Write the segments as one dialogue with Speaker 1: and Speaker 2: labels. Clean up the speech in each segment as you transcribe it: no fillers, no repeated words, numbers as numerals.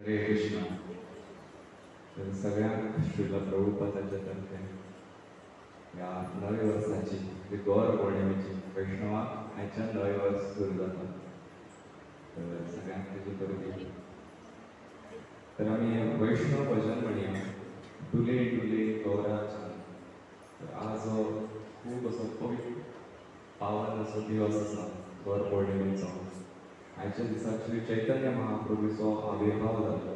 Speaker 1: हरे कृष्ण. तर सगळ्यांक श्रीला प्रभुपादाच्या तर्फे ह्या नवे वर्साची गौर पौर्णिमेची वैष्णवाक आयच्यान नवे वर्स सुरू जाता. तर सगळ्यांक तेजी परबी. तर आमी वैष्णव भजन म्हणया डुले डुले गौराच्या. तर आज हो खूब असो पवित्र पावन असो दिवस आसा गौर पौर्णिमेचो. आयच्या दिसा श्री चैतन्य महाप्रभूचो आविर्भाव जाल्लो.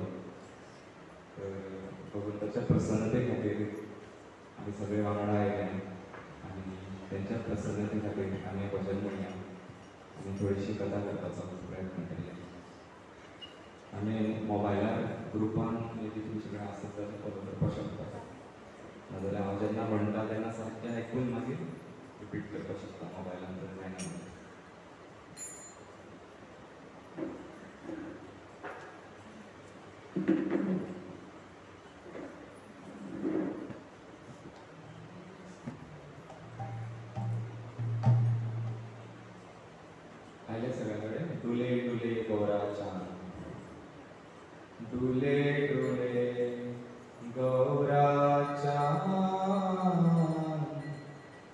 Speaker 1: भगवंताच्या प्रसन्नते खातीर आमी सगळे वांगडा आयले आनी तेंच्या प्रसन्नते खातीर आमी भजन म्हणया आनी थोडीशी कथा करपाचो प्रयत्न केले. आमी मोबायलार ग्रुपान मेबी तुमचे कडेन आसत जाल्यार फॉलो करपाक शकता. नाजाल्यार हांव जेन्ना म्हणटा तेन्ना सारकें आयकून मागीर रिपीट करपाक शकता मोबायलान तर जायना. आयले सगळ्यांकडे डुले डुले गौराच्या. डुले डुले गौराच्या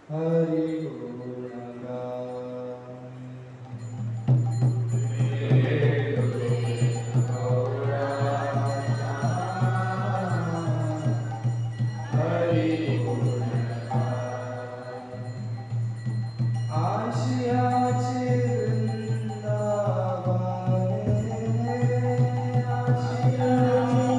Speaker 1: हरि गुण गाय. डुले डुले गौराच्या हरि गुण गाय. आशियाचे वृंदावन आशियाचे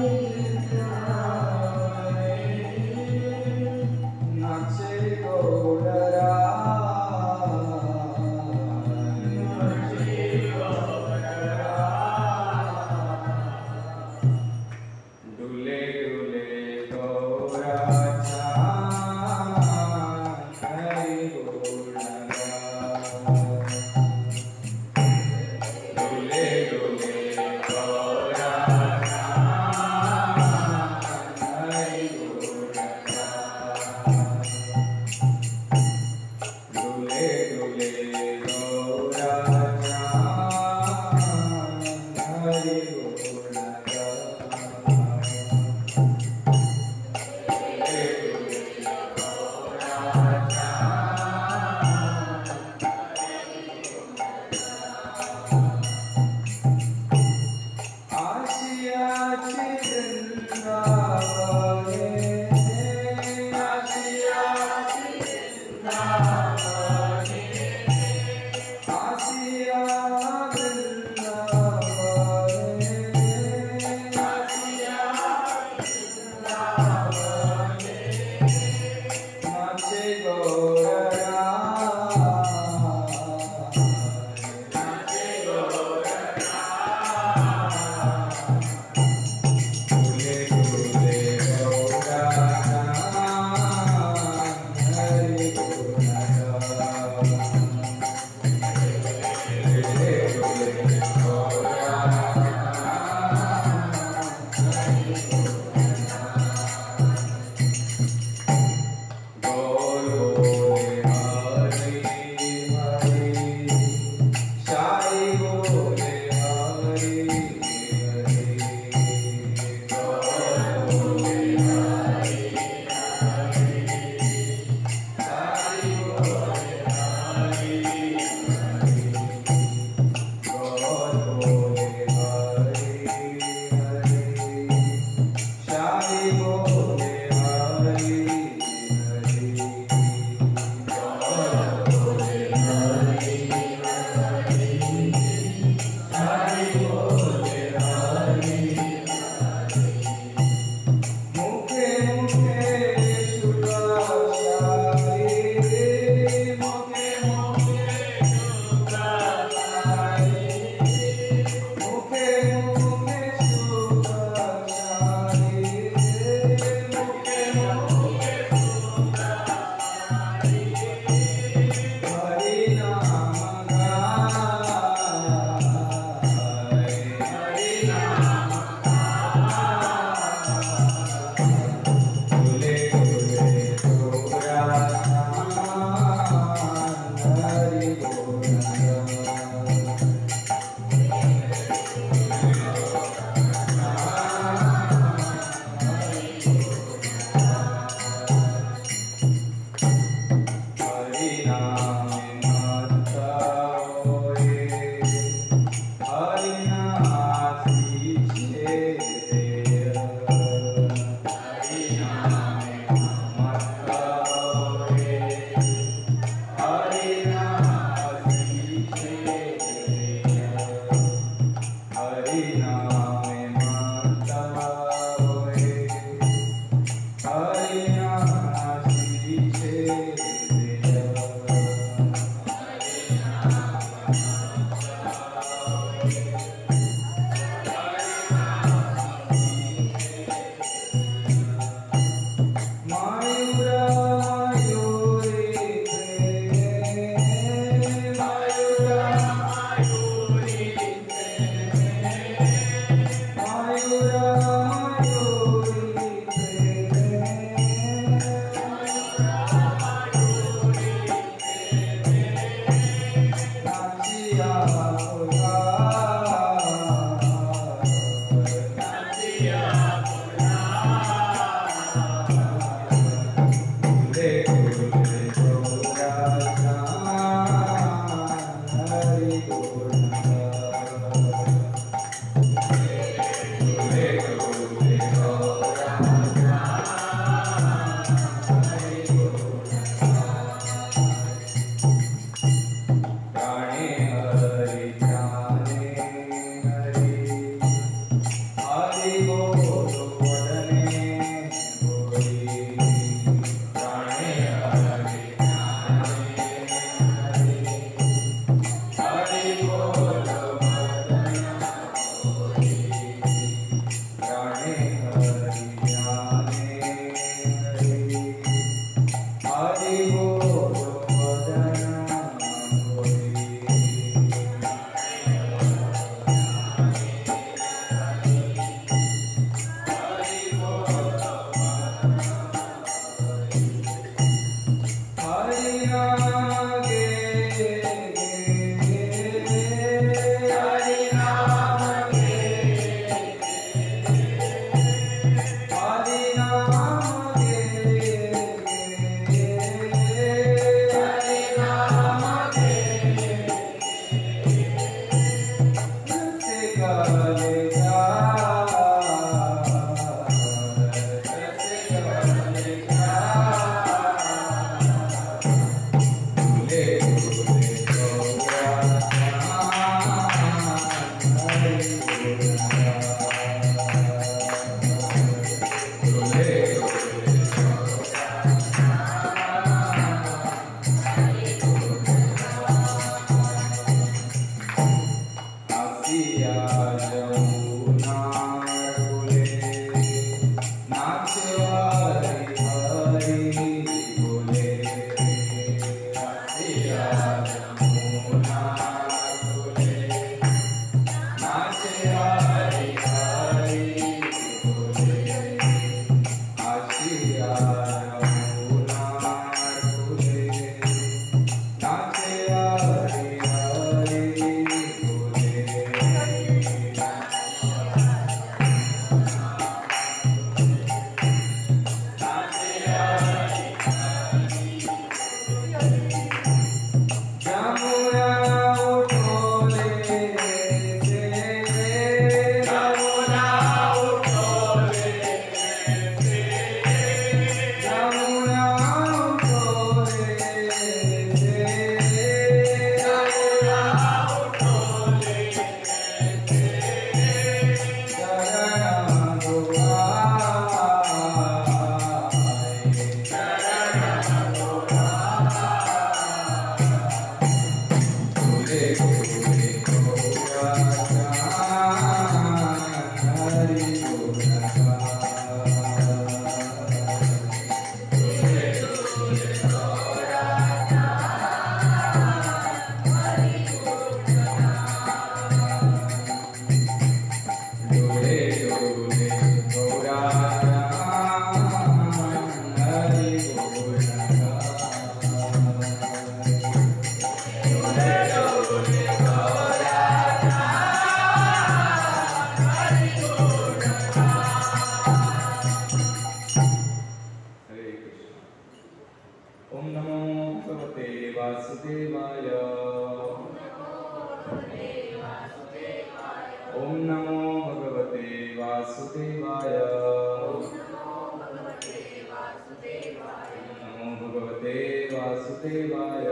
Speaker 1: वासुदेवाय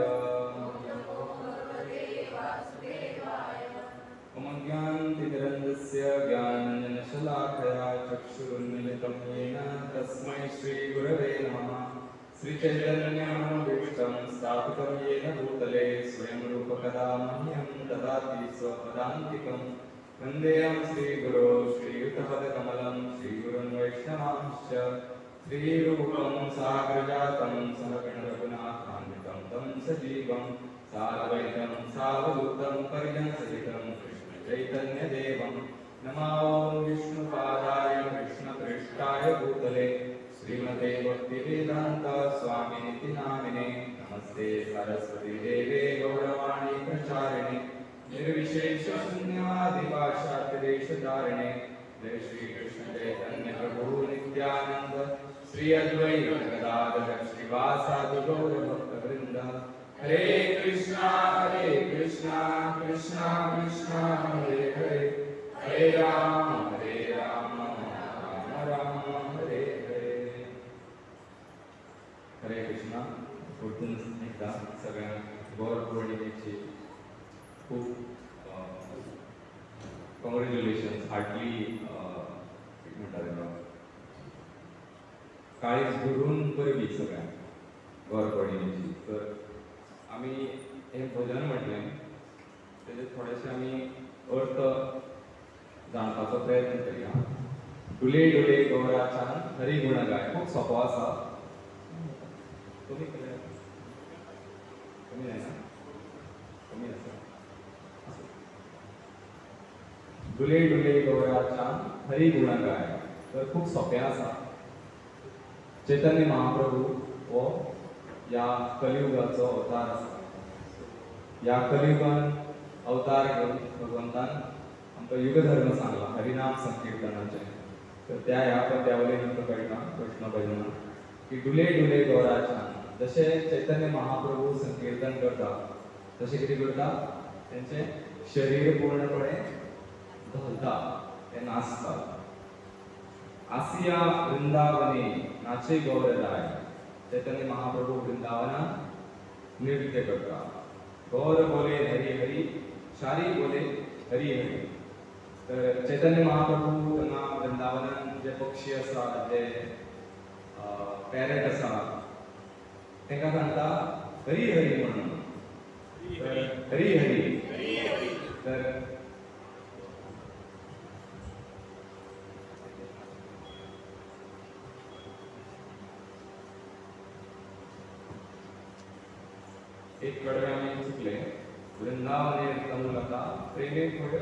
Speaker 1: ज्ञानतिमिरन्दस्य ज्ञानाञ्जनशलाकया चक्षुरुन्मिलितं येन तस्मै श्रीगुरवे नमः। श्रीचैतन्यमनोभीष्टं स्थापितं येन भूतले स्वयं रूपकदा मह्यं ददाति स्वपदान्तिकं। वन्देऽहं श्रीगुरो श्रीयुतपदकमलं श्रीगुरुन् वैष्णवांश्च। श्रीरूपं साग्रजातं सहगणरघुनाथान्वितं तं सजीवं साद्वैतं सावधूतं परिजनसहितं चैतन्यदेवं नमो विष्णुपादाय कृष्णपृष्ठाय भूतले श्रीमते भक्तिवेदान्त स्वामिनिति नामिने। नमस्ते सरस्वती देवे गौरवाणी प्रचारिणे निर्विशेष शून्यवादिभाषातिदेशधारिणे। जय श्री कृष्ण चैतन्य प्रभु नित्यानंद श्री अद्वैत गदाधर श्रीवासादि गौर भक्तवृंद। हरे कृष्णा कृष्णा कृष्णा हरे हरे हरे राम राम राम हरे हरे। हरे कृष्णा। परतून एकदा सगळ्या गौर पौर्णिमेची खूप कॉंग्रॅच्युलेशन्स हार्टली म्हणतात काळीज भरून परबी सगळ्या गौर पौर्णिमेची। तर आम्ही हे भजन म्हटलें तेजे थोडेशे आमी अर्थ जाणपाचो प्रयत्न करूया। डुले डुले गौराच्यान हरी गुण गाय खूप सोपो आसा। कमी केल्यार कमी जायना कमी आसा। डुले डुले गौराच्यान हरी गुण गाय तर खूप सोपें आसा। चैतन्य महाप्रभू हो या कलियुगाचो अवतार आसा। या कलियुगान अवतार घेवन भगवंतान आमकां युगधर्म सांगला हरिनाम संकीर्तनाचे। तर त्या ह्या पद्यावलीन आमकां कळटा कृष्ण भजनान की डुले डुले गौराच्यान जशे चैतन्य महाप्रभू संकीर्तन करता तशें कितें करता तेंचे शरीर पूर्णपणे धलता ते नाचता। आसिया वृंदावने नाचे गौरराय चैतन्य महाप्रभू वृंदावना नृत्य करता। गौर बोले हरी हरी शारी बोले हरी हरी। तर चैतन्य महाप्रभू तेन्ना वृंदावनान जे पक्षी आसा जे पॅरट आसा तांकां सांगता हरी हरी म्हणून हरी हरी। तर एक कडवे आम्ही चुकले वृंदावने तनुलता प्रेमे थोड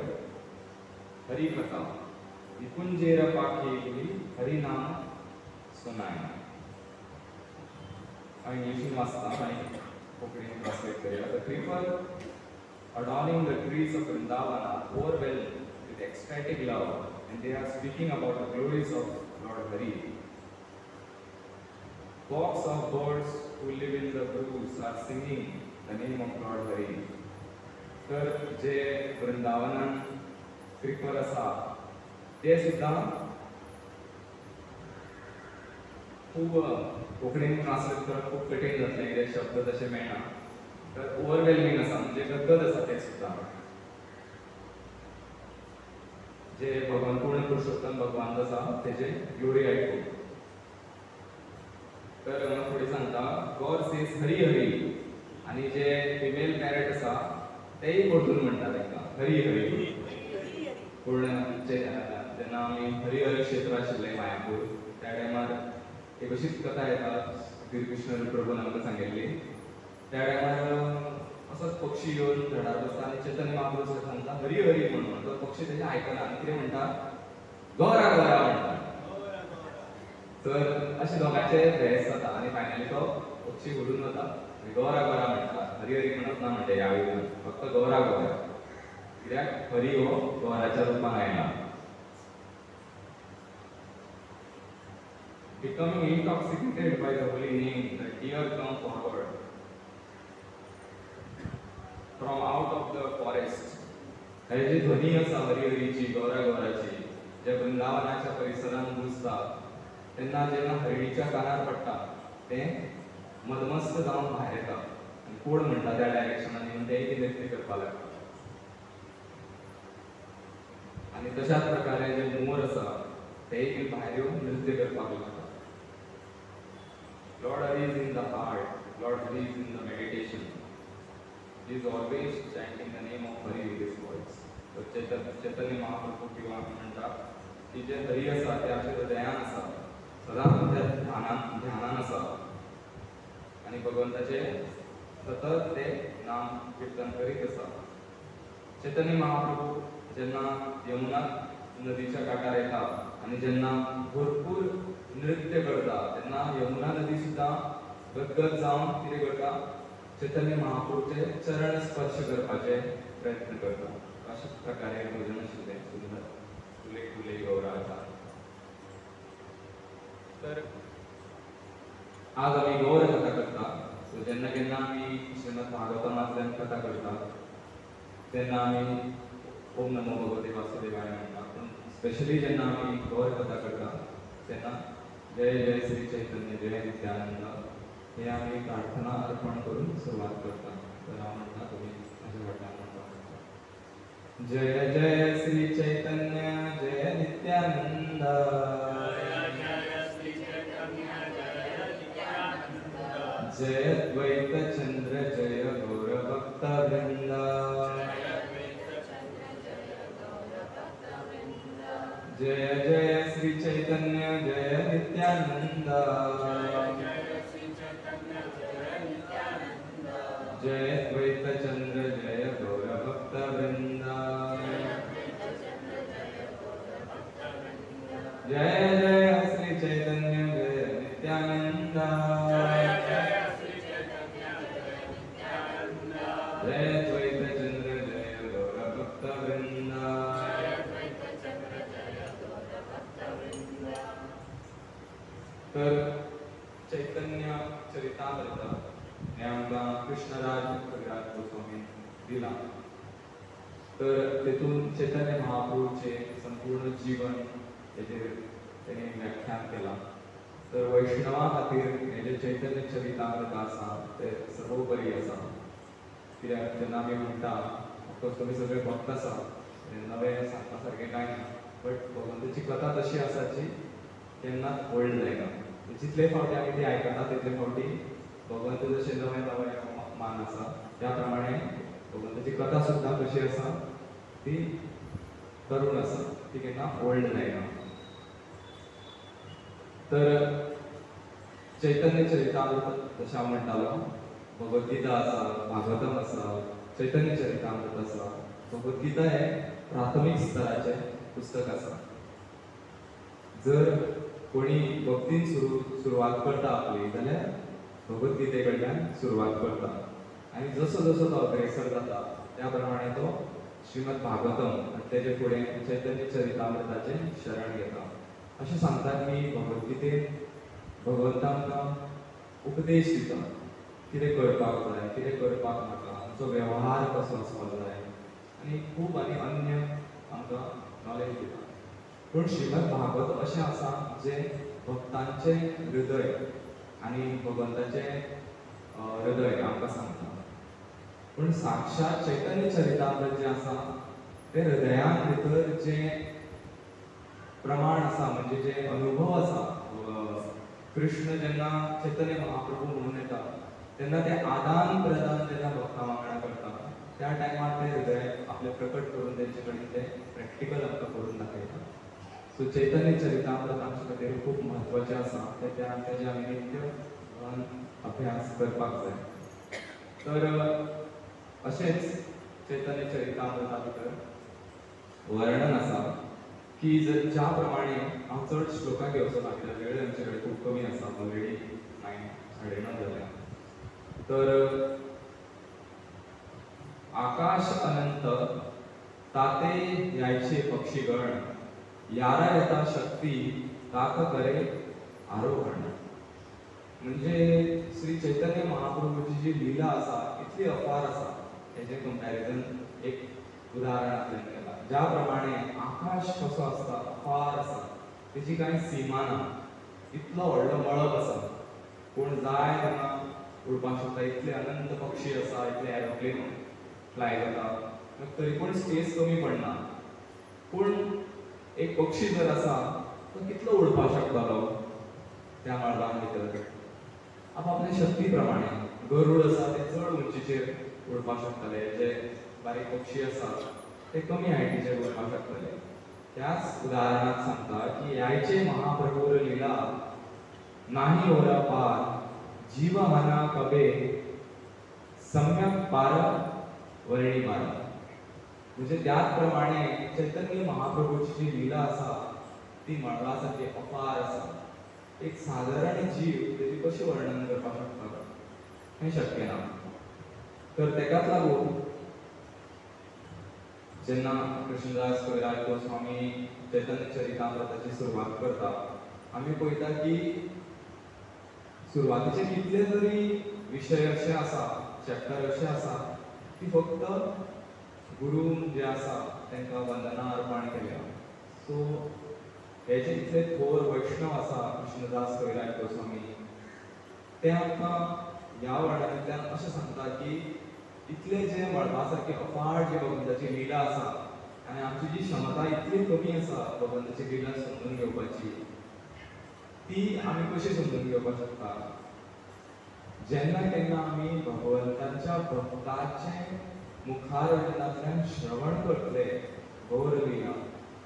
Speaker 1: हरी कथा विकुंजेर पाखे हरी नाम सुनाय। आणि इंग्लिशीन वाचता आणि कोंकणीन ट्रान्सलेट करूया। The people adorning the trees of Vrindavana overwhelmed with ecstatic love and they are speaking about the glories of Lord Hari. Flocks of birds who live in the brooks are singing the name of Lord Hari. तर जे वृंदावनान creeper आसा ते सुद्धा खूप कोंकणीन translate करप खूप कठीण जातलें कित्याक शब्द तशे मेळना। तर ओवरवेल्मिंग आसा म्हणजे गदगद आसा ते सुद्धा जे भगवान पूर्ण पुरुषोत्तम भगवान आसा तेजे ग्लोरी आयकून। तर फुडें सांगता गौर सेज हरी हरी आणि जे फिमेल पॅरट आसा तेय परतून म्हणटा तांकां हरी हरी। पूण जेन्ना आमी हरिहर क्षेत्र आशिल्लें मायापूर त्या टायमार एक अशीच कथा येता श्रीकृष्ण प्रभून आमकां सांगिल्ली। त्या टायमार असोच पक्षी येवन झाडार बसता आनी चैतन्य महाप्रभू सांगता हरी हरी म्हणून। तो पक्षी तेजें आयकना आनी कितें म्हणटा गौरा गौरा म्हणटा। तर अशें दोगांचे भेस जाता आनी फायनली तो पक्षी उडून वता गौरा गौरा म्हणटा हरी हरी म्हणत ना म्हणटा ह्या वेळेन फक्त गौरा गौरा कित्याक हरी हो गौराच्या रुपान आयला। Becoming intoxicated by the holy name, the deer come forward from out of the forest. हे जी ध्वनी आसा हरी हरीची गौरा गौराची जे वृंदावनाच्या परिसरांत घुसता तेन्ना जेन्ना हरिणीच्या कानार पडटा ते मदमस्त जावन भायर येता आनी कोण म्हणटा त्या डायरेक्शनान येवन तेय ती नृत्य करपाक लागता. आनी तशाच प्रकारे जे मोर आसा तेय बी भायर येवन नृत्य करपाक लागता. Lord Hari is in the heart, Lord Hari is in the meditation. He is always chanting the name of Hari with his voice. So Chaitanya Mahaprabhu किंवा म्हणतात की जे हरी आसा ते आपल्या हृदयान आसा, सदांच त्या ध्यानान आसा आनी भगवंताचे सतत ते नाम कीर्तन करीत आसा. चैतन्य महाप्रभू जेन्ना यमुना नदीच्या कांठार येता आनी जेन्ना भरपूर नृत्य करता तेन्ना यमुना नदी सुद्दां गदगद जावन कितें करता, चैतन्य महाप्रभूचे चरण स्पर्श करपाचे प्रयत्न करता. अशा प्रकारे भजन आशिल्लें सुंदर फुले फुले गौराचा. तर आज आमी गौर कथा करता. सो जेन्ना केन्ना आमी श्रीमद भागवतांतल्यान कथा करता तेन्ना आमी ओम नमो भगवते वासुदेवाय म्हणटा. पूण स्पेशली जेन्ना आमी गौर कथा करता तेन्ना जय जय श्री चैतन्य जय नित्यानंद हे आमी प्रार्थना अर्पण करून सुरवात करता. तर हांव म्हणटा तुमी म्हाज्या फाटल्यान म्हणपाक. जय जय श्री चैतन्य जय नित्यानंद जय द्वैत चंद्र जय गौर भक्त वृंद जय जय श्री चैतन्य जय नित्यानंद जय द्वैत चंद्र जय गौर भक्त वृंद जय जय श्री चैतन्य जय नित्यानंद जय द्वैत चंद्र जय गौर भक्त वृंद. तर चैतन्य चरितामृत हे आमकां कृष्णराज कविराज गोस्वामी दिला. तर तेतून चैतन्य महाप्रभूचे संपूर्ण जीवन हेजेर तेणे व्याख्यान केला. तर वैष्णवा खातीर हे जे चैतन्य चरितामृत आसा ते सर्वोपरी आसा. कित्याक जेन्ना आमी म्हणटा ऑफकोर्स तुमी सगळे भक्त आसा, नवें सांगपा सारकें कांय ना, बट भगवंताची कथा तशी आसा जी केन्नाच ओल्ड जायना. जितले फावटी आमी ती आयकता तितले फावटी भगवंत जशें नवें नवें मान आसा त्या प्रमाणे भगवंताची कथा सुद्दां कशी आसा ती तरूण आसा, ती केन्ना ओल्ड जायना. तर चैतन्य चरितामृत जशें हांव म्हणटालो, भगवद्गीता आसा, भागवतम आसा, चैतन्य चरितामृत आसा. भगवद्गीता हे प्राथमीक स्तराचें पुस्तक आसा. जर कोणी भक्तीन सुरवात करता आपली जाल्यार भगवद्गीते कडल्यान सुरवात करता आनी जसो जसो तो अग्रेसर जाता त्या प्रमाणे तो श्रीमद भागवतम आनी तेजे फुडें चैतन्य चरितामृताचें शरण घेता. अशें सांगतात की भगवद्गीतेन भगवंत आमकां उपदेश दिता, कितें करपाक जाय कितें करपाक नाका, आमचो वेव्हार कसो आसपाक जाय आनी खूब आनी अन्य आमकां नॉलेज दिता. पूण श्रीमद भागवत अशें आसा जें भक्तांचें हृदय आनी भगवंताचें हृदय आमकां सांगता. पूण साक्षात चैतन्य चरितामृत जें आसा तें हृदयान भितर जें प्रमाण आसा म्हणजे जे अनुभव आसा, कृष्ण जेन्ना चैतन्य महाप्रभू म्हणून येता तेन्ना ते आदान प्रदान जेन्ना भक्तां वांगडा करता त्या टायमार ते हृदय आपले प्रकट करून तेंचे कडेन ते प्रॅक्टिकल आमकां करून दाखयता. सो चैतन्य चरितामृत आमचे खातीर खूब म्हत्वाचें आसा. तेजे आमी नित्य अभ्यास करपाक जाय. तर अशेंच चैतन्य चरितामृता भितर वर्णन आसा की ज्या प्रमाणे हांव चड श्लोकां घेवचो ना कित्याक वेळ आमचे कडेन खूब कमी आसा, ऑलरेडी 9:30 जाल्या. तर आकाश अनंत ताते यायचे पक्षीगण, यारा येता शक्ती ताक करे आरोहण. म्हणजे श्री चैतन्य महाप्रभूची जी लीला आसा इतली अपार आसा हेजें कंपॅरिजन एक उदाहरणांतल्यान केला. ज्या प्रमाणे आकाश कसो आसता अपार आसा, तेजी कांय सीमा ना, इतलो व्हडलो मळब आसा, पूण जाय तेन्ना उडपाक शकता, इतले अनंत पक्षी आसा, इतले एरोप्लेन फ्लाय जाता, तरी पूण स्पेस कमी पडना. पूण एक पक्षी जर आसा तो कितलो उडपाक शकतलो त्या मळबान भितर आपापल्या शक्ती प्रमाणे. गरुड आसा ते चड उंचीचेर उडपाक शकतले, जे बारीक पक्षी आसा ते कमी हायटीचेर उडपाक शकतले. त्याच उदाहरणात सांगता की यायचे महाप्रभूर लीला नाही ओरा पार, जीव मना कबे सम्यक पार वर्णी पार. म्हणजे त्याचप्रमाणे चैतन्य महाप्रभूची जी लीला आसा ती मळबासारखी अपार आसा. एक साधारण जीव तेजी कशी वर्णन करपाक शकता हें शक्य ना. तर तेकाच लागून जेन्ना कृष्णदास कविराज गोस्वामी चैतन्य चरितामृताची सुरवात करता, आमी पळयता की सुरवातीचे कितले तरी विशय असे आसा, चॅप्टर असे आसा की फक्त गुरू जे आसा तांकां वंदना अर्पण केल्या. सो हे जे इतले थोर वैष्णव आसा कृष्णदास कविराज गोस्वामी, ते आमकां ह्या वर्णनांतल्यान अशें सांगता की इतले जे मळबा सारके अपार जी भगवंताची लीला आसा आनी आमची जी क्षमता इतली कमी आसा भगवंताची लीला समजून घेवपाची, ती आमी कशी समजून घेवपाक शकता. जेन्ना केन्ना आमी भगवंताच्या भक्ताचे मुखारविंदांतल्यान श्रवण करतले गौर लीला.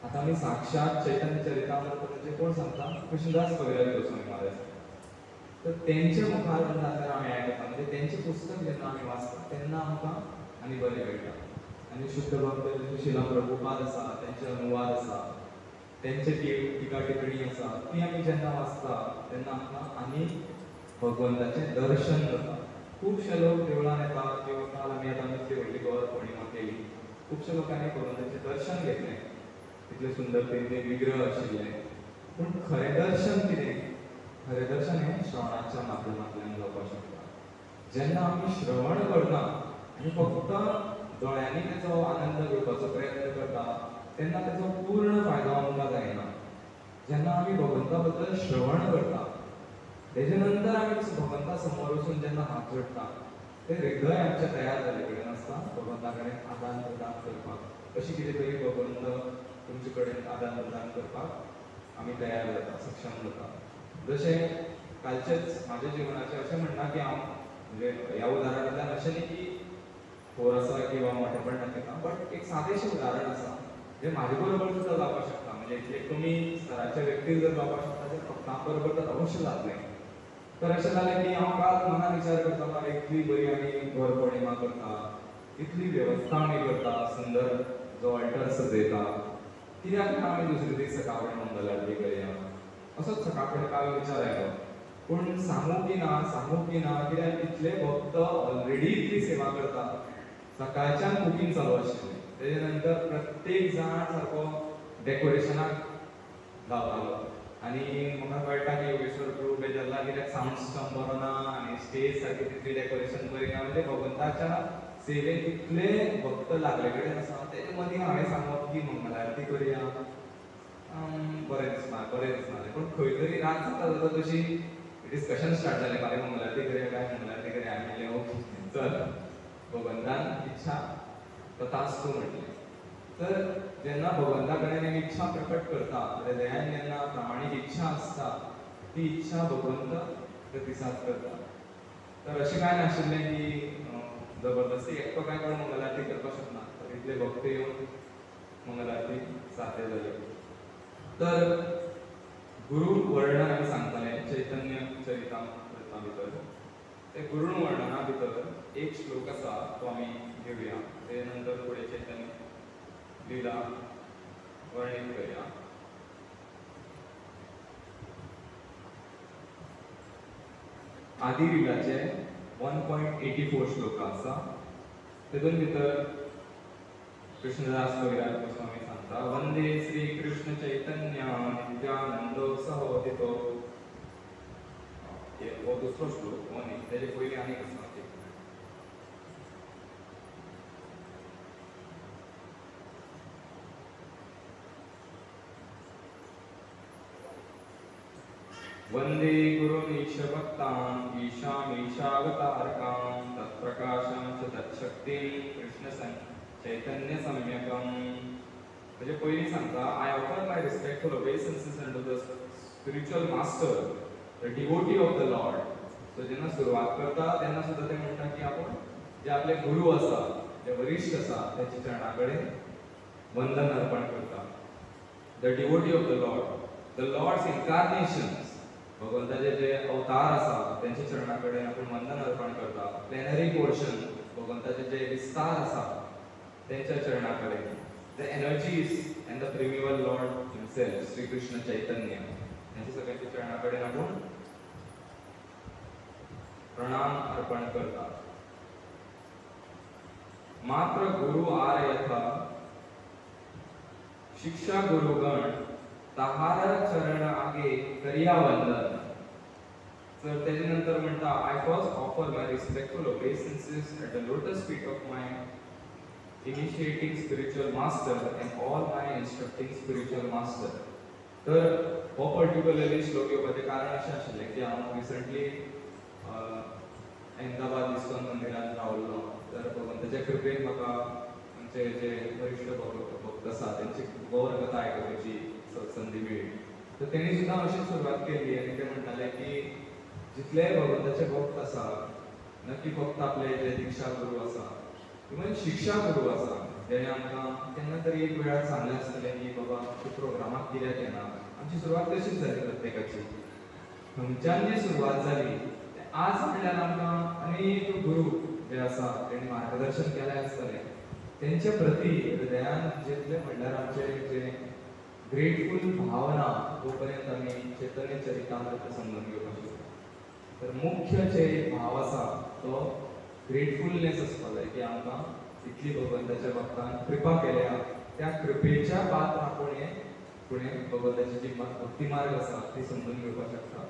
Speaker 1: आता आमी साक्षात चैतन्य चरितामृताचे कोण सांगता? कृष्णदास कविराज गोस्वामी महाराज. तर तेंच्या मुखारविंदांतल्यान आमी आयकता, म्हणजे तेंचे पुस्तक जेन्ना आमी वाचता तेन्ना आमकां आनी बरें कळटा. आनी शुद्ध भक्त शिला प्रभुपाद आसा, तेंचे अनुवाद आसा, तेंचे टिका टिप्पणी आसा, ती आमी जेन्ना वाचता तेन्ना आमकां आनी भगवंताचें दर्शन जाता. खुबशे लोक देवळान येता किंवा काल आमी आतां नुस्तें व्हडली गौर पौर्णिमा केली, खुबशे लोकांनी भगवंताचें दर्शन घेतलें, इतले सुंदर तेंचे विग्रह आशिल्ले. पूण खरें दर्शन कितें? खरें दर्शन हें श्रवणाच्या माध्यमांतल्यान जावपाक शकता. जेन्ना आमी श्रवण करता आनी फक्त दोळ्यांनी तेचो आनंद घेवपाचो प्रयत्न करता तेन्ना तेचो पूर्ण फायदो आमकां जायना. जेन्ना आमी भगवंता बद्दल श्रवण करता तेजे नंतर आमी भगवंता समोर वचून जेन्ना हात जोडटा, ते हृदय आमचें तयार जाले कडेन आसता भगवंता कडेन आदान प्रदान करपाक. अशी कितें तरी भगवंत तुमचे कडेन आदान प्रदान करपाक आमी तयार जाता, सक्षम जाता. जशें कालचेच म्हाज्या जिवनाचें अशें म्हणना की हांव म्हणजे ह्या उदाहरणांतल्यान अशें न्ही की थोर आसा किंवा मोठेपण दाखयता, बट एक सादेशें उदाहरण आसा जें म्हाजे बरोबर सुद्दां जावपाक शकता. म्हणजे इतले कमी स्तराचे व्यक्ती जर जावपाक शकता जाल्यार भक्तां बरोबर तर अवश्य जातलें. तर अशें जालें की हांव काल मनान विचार करतालो, अरे इतली बरी आमी गौर पौर्णिमा करता, इतली वेवस्था आमी करता, सुंदर जो अल्टर सजयता, कित्याक ना आमी दुसरे दीस सकाळ फुडें मंगल आरती करया. असोच सकाळ फुडें काल विचार आयलो. पूण सांगू की ना, कित्याक इतले भक्त ऑलरेडी इतली सेवा करता. सकाळच्यान कुकींग चालू आशिल्लें, तेजे नंतर प्रत्येक जाण सारको डेकोरेशनाक गावतालो. आनी म्हाका कळटा की योगेश्वर प्रभू बेजारला कित्याक सावंड सिस्टम बरो ना आनी स्टेज सारकी तितली डेकोरेशन करिना. म्हणजे भगवंताच्या सेवेक इतले भक्त लागले कडेन आसा. तेजे मदीं हांवें सांगप की मंगल आरती करया, बरें दिसनालें. पूण खंय तरी रात जाता तशी डिस्कशन स्टार्ट जालें, फाल्यां मंगल आरती करया. हांवें म्हणलें ओके चल, भगवंतान इच्छा तथास्तु म्हटलें. तर जेन्ना भगवंता कडेन एक इच्छा प्रकट करता, हृदयान जेन्ना प्रामाणीक इच्छा आसता, ती इच्छा भगवंत प्रतिसाद करता. तर अशें कांय नाशिल्लें की जबरदस्ती एकटो कांय कोण मंगल आरती करपाक शकना. तर इतले भक्त येवन मंगल आरती साद्य जाली. तर गुरू वर्णन आमी सांगताले चैतन्य चरितामृता भितर. ते गुरू वर्णना भितर एक श्लोक आसा, तो आमी घेवया. ते नंतर फुडें चैतन्य लीला वर्णीत करया. आदी लीलाचे 1.84 श्लोक आसा. तेतून भितर कृष्णदास कविराज गोस्वामी सांगता, वंदे श्री कृष्ण चैतन्य नित्यानंदो सहोदितो. हो दुसरो श्लोक, हो न्ही, तेजे पयलीं आनीक आसा.
Speaker 2: वंदे गुरुमीश भक्तां ईशामीशावतारकां तत्प्रकाशं च तत्शक्तिं कृष्ण चैतन्य सम्यकं. म्हणजे पयलीं सांगता, I offer my respectful obeisances unto the spiritual master, the devotee of the Lord. So जेन्ना सुरवात करता तेन्ना सुद्दां ते म्हणटा की आपण जे आपले गुरु आसा, जे वरिश्ठ आसा, त्याच्या चरणा कडेन वंदन अर्पण करता. The devotee of the Lord, the Lord's incarnations, भगवंताचे जे अवतार आसा त्यांच्या चरणा कडेन आपण वंदन अर्पण करता. प्लेनरी पोर्शन, भगवंताचे जे विस्तार आसा त्यांच्या चरणा कडेन. The energies and the primeval Lord himself, Shri Krishna Chaitanya, यांच्या सगळ्यांच्या चरणा कडेन आपण प्रणाम अर्पण करता. मात्र गुरु आर यथा शिक्षा गुरुगण तहार चरण आगे करिया वंदन. तर त्याच्यानंतर म्हणता, I first offer my respectful obeisances at the lotus feet of my initiating spiritual master and all my instructing spiritual master. तर हो पर्टिक्युलरली श्लोक येवपाचें कारण अशें आशिल्लें की हांव रिसंटली अहमदाबाद इस्कॉन मंदिरांत रावल्लो. तर भगवंताच्या कृपेन म्हाका आमचे जे वरिश्ठ भक्त आसा त्यांची गौर कथा आयकपाची संदी मेळ्ळी. तर तेणी सुद्दां अशी सुरवात केली आनी ते म्हणटाले की जितले भगवंताचे भक्त आसा, नक्की फक्त आपले जे दिक्षा गुरू आसा, इवन शिक्षा गुरू आसा, जेणे आमकां केन्ना तरी एक वेळार सांगलें आसतलें की बाबा तूं प्रोग्रामाक कित्याक येना. आमची सुरवात तशीच जाली प्रत्येकाची. थंयच्यान जी सुरवात जाली आज म्हणल्यार आमकां अनेक गुरू जे आसा तेणी मार्गदर्शन केलें आसतलें. तेंचे प्रती हृदयान जितले म्हणल्यार आमचे जे ग्रेटफूल भावना तो पर्यंत आमी चैतन्य चरितामृत समजून घेवपाक शकता. तर मुख्य जे भाव आसा तो ग्रेटफुलनेस आसपाक जाय की आमकां इतली भगवंताच्या भक्तान कृपा केल्या. त्या कृपेच्या पात्र आपण हे फुडें भगवंताची जी भक्ती मार्ग आसा ती समजून घेवपाक शकता.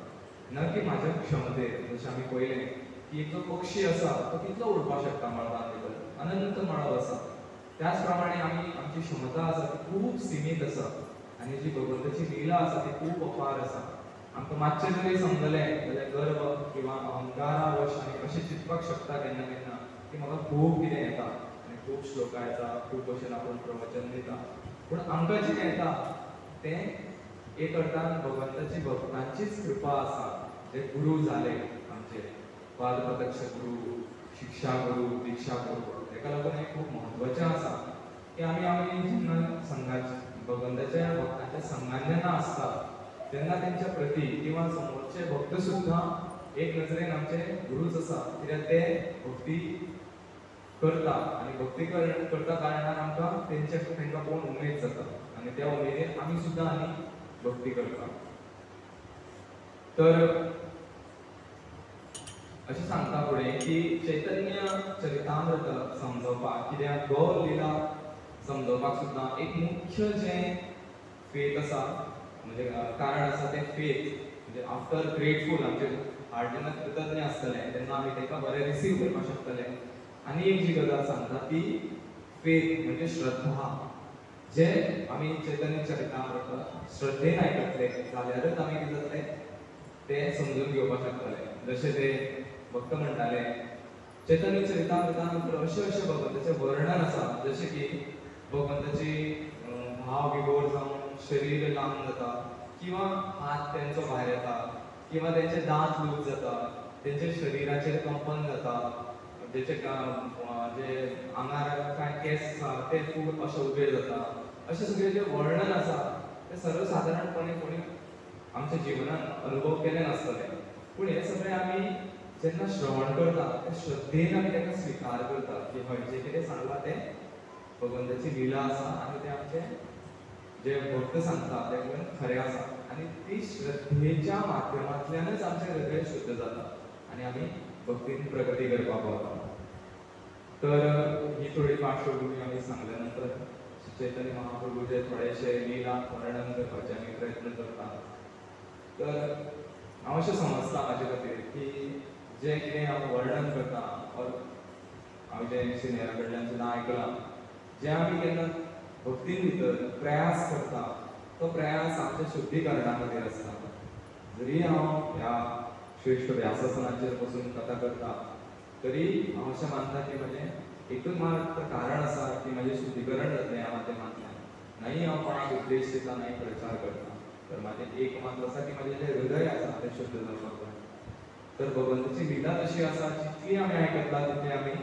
Speaker 2: ना की माझ्या क्षमतेर. जशें आमी पळयलें की एक जो पक्षी आसा तो कितलो उडपाक शकता मळबां भितर, अनंत मळब आसा. त्याच प्रमाणे आमी आमची क्षमता आसा ती खूब सीमीत आसा आनी जी भगवंताची लीला आसा ती खूब अपार आसा. आमकां मातशें जरी समजलें जाल्यार गर्व किंवा अहंकारा वश आमी कशें चिंतपाक शकता केन्ना केन्ना की म्हाका खूब कितें येता आनी खूब श्लोकां येता, खूब भशेन आपूण प्रवचन दिता. पूण आमकां जें येता तें एक अर्थान भगवंताची भक्तांचीच कृपा आसा. जे गुरू जाले आमचे पादप्रत्यक्ष गुरू, शिक्षा गुरू, दीक्षा गुरू, ताका लागून हें खूब म्हत्वाचें आसा की आमी जेन्ना संघाच्या भगवंताच्या भक्तांच्या संघान जेन्ना आसता तेन्ना तेंच्या प्रती किंवा समोरचे भक्त सुद्दां एक नजरेन आमचे गुरूच आसा. कित्याक ते भक्ती करता आनी भक्ती करता कारणान आमकां तेंकां पळोवन उमेद जाता आनी त्या उमेदीन आमी सुद्दां आनी भक्ती करता. तर अशें सांगता फुडें की चैतन्य चरितामृत समजोवपाक कित्याक गौर लीला समजोवपाक सुद्दां एक मुख्य जें फेथ आसा म्हणजे कारण आसा तें फेथ. म्हणजे आफ्टर ग्रेटफूल आमचे हार्ट जेन्ना कृतज्ञ आसतलें तेन्ना आमी ताका बरें रिसीव करपाक शकतले. आनी एक जी गजाल सांगता ती फेथ म्हणजे श्रद्धा. जे आमी चैतन्य चरितामृत श्रद्धेन आयकतले जाल्यारच आमी कितें जातलें तें समजून घेवपाक शकतले. जशें ते भक्त म्हणटाले चैतन्य चरितामृतान भितर अशें अशें भगवंताचें वर्णन आसा जशें की भगवंताची भाव विभोर जावन शरीर लांब जाता किंवा हात तेंचो भायर येता किंवा तेंचे दांत लूज जाता, तेंचे शरिराचेर कंपन जाता, जेचे जे आंगार कांय केस आसा ते खूब अशे उबे जाता. अशें सगळें जें वर्णन आसा तें सर्वसाधारणपणे कोणी आमच्या जिवनात अनुभव केले नासतले. पूण हे सगळें आमी जेन्ना श्रवण करता ते श्रद्धेन आमी ताका स्विकार करता की हय जें कितें सांगलां तें भगवंताची लीला आसा आनी तें आमचे जे भक्त सांगता तें खरें आसा. आनी ती श्रद्धेच्या माध्यमांतल्यानच आमचें हृदय शुद्ध जाता आनी आमी भक्तीन प्रगती करपाक पावता. तर ही थोडी पार्श्वभूमी आमी सांगल्या नंतर चैतन्य महाप्रभूचे थोडेशे लीला वर्णन करपाचे आमी प्रयत्न करता. तर हांव अशें समजता म्हाजे खातीर की जें कितें हांव वर्णन करता हांव जें सिनियरा कडल्यान सुद्दां आयकलां, जें आमी केन्ना भक्ती भितर प्रयास करता तो प्रयास आमच्या शुद्धीकरणा खातीर आसता. जरी हांव ह्या श्रेष्ठ व्यासासनाचेर बसून कथा करता तरी हांव अशें मानता की म्हजें एकूच मात्र कारण आसा की म्हजें शुद्धीकरण जातलें ह्या माध्यमांतल्यान. नाही हांव कोणाक उपदेश दिता नाही प्रचार करता, तर म्हाजें एक मात्र आसा की म्हजें जें हृदय आसा तें शुद्ध जावपाक जाय. तर भगवंताची लिला तशी आसा, जितली आमी आयकतला तितली आमी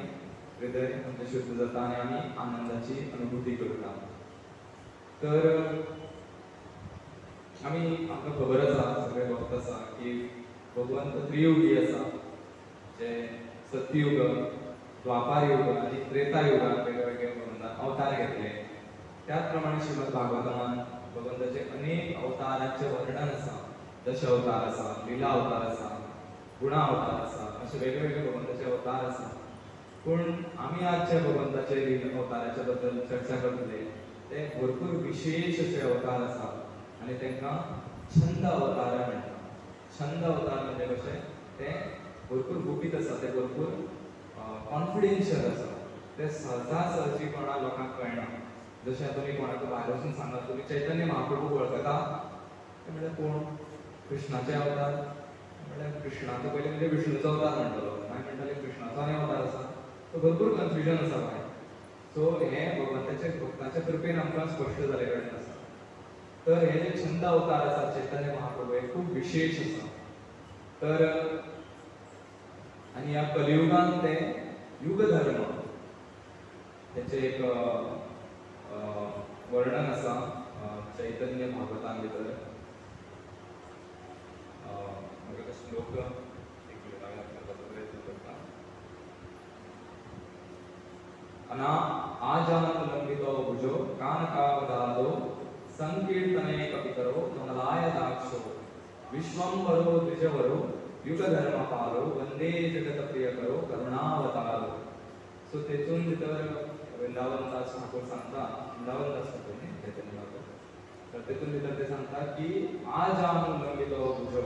Speaker 2: हृदय आमचें शुद्ध जाता आनी आमी आनंदाची अनुभूती करता. तर आमकां खबर आसा, सगळे भक्त आसा की भगवंत त्रियुगी आसा, जे सत्ययुग, द्वापार युग आनी त्रेता युगात वेगळे वेगळे भगवंतान अवतार घेतले. त्याच प्रमाणे श्रीमद भागवतान भगवंताचे अनेक अवतारांचे वर्णन आसा. दश अवतार आसा, लीला अवतार आसा, गुणा अवतार आसा, असे वेगवेगळे भगवंताचे अवतार आसा. पूण आमी आज जे भगवंताचे अवताराच्या बद्दल चर्चा करतले ते भरपूर विशेष असे अवतार आसा आनी तांकां छंद अवतार म्हणटा. छंद अवतार म्हणजे कशें, ते भरपूर गुपीत आसा, ते भरपूर कॉन्फिडेन्शियल आसा, ते सहजासहजी कोणा लोकांक कळना. जशें तुमी कोणाक भायर वचून सांगात तुमी चैतन्य महाप्रभू वळखता, ते म्हणल्यार कोण? कृष्णाचे अवतार म्हणल्यार कृष्णाचो पयलीं म्हणजे विष्णूचो अवतार म्हणटलो, मागीर म्हणटाले कृष्णाचो आनी अवतार आसा. सो भरपूर कन्फ्युजन आसा भायर. सो हे भगवंताचे भक्ताच्या कृपेन आमकां स्पश्ट जाले कळटा आसा. तर हे जे छंद अवतार आसा चैतन्य महाप्रभू हे खूब विशेष आसा. तर आनी ह्या कलियुगान ते युग धर्म त्याचे एक वर्णन आसा चैतन्य भागवतान भितर. म्हाका श्लोक एक मिनिट हांवें प्रयत्न करता. आजानुलंबितो भुजो कानकावदादो संकीर्तने कपितरो कमलाय दाक्षो विश्वंभरो द्विजवरो युगधर्मपालो वंदे जगतप्रियकरो करुणावतारो. सो तेतून भितर वृंदावनदास ठाकूर सांगता, वृंदावनदास ठाकूर न्ही चैतन्य महाप्रभू, तर तेतून भितर ते सांगता की आजानुलंबितो भुजो,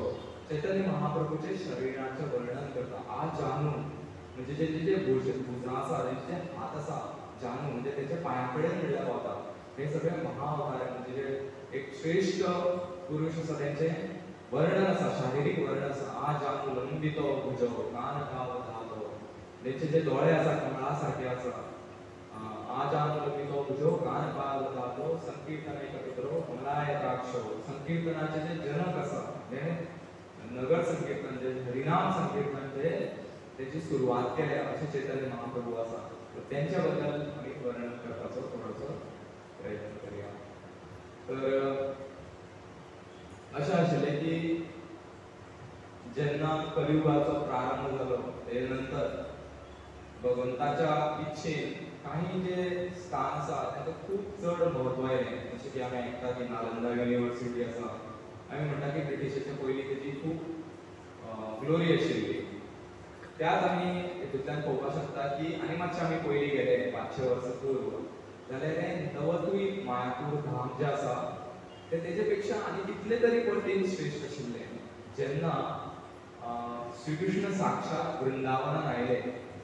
Speaker 2: चैतन्य महाप्रभूचे शरीराचे वर्णन करता. आजानु म्हणजे जे जे भुजां आसा, जे हात आसा, जानू म्हणजे त्याच्या पांया कडेन म्हणल्यार पावता. हे सगळे महाअवतार म्हणजे जे एक श्रेष्ठ पुरुष आसा त्यांचे वर्णन आसा, शारिरीक वर्णन आसा. आजानुलंबितो भुजो कानकावदादो, तेचे जे दोळे आसा कमळा सारखे आसा. आजानुलंबितो भुजो कानकावदादो संकीर्तने कपितरो कमलाय दाक्षो, संकीर्तनाचे जे जनक आसा, जे नगर संकीर्तन, जे हरिनाम संकीर्तन, जे त्याची सुरुवात केल्या असे चैतन्य महाप्रभू आसा. त्यांच्या बद्दल आमी वर्णन करपाचो थोडोसो प्रयत्न करूया. तर अशें आशिल्लें की जेन्ना कलियुगाचो प्रारंभ जालो ते नंतर भगवंताच्या इच्छेन काही जे स्थान आसा ताका खूब चड म्हत्व आयलें. जशें की आमी आयकता की नालंदा युनिवर्सिटी आसा, आमी म्हणटा की ब्रिटिशाच्या पयलीं तेजी खूब ग्लोरी आशिल्ली. त्यात आमी हेतूंतल्यान पळोवपाक शकता की आनी मातशें आमी पयलीं गेले 500 वर्सां पूर्व जाल्यार हें नवद्वीप मायापूर धाम जें आसा तें तेजे पेक्षा आनी कितले तरी पटीन श्रेश्ठ आशिल्लें. जेन्ना श्री कृष्ण साक्षात वृंदावनान आयले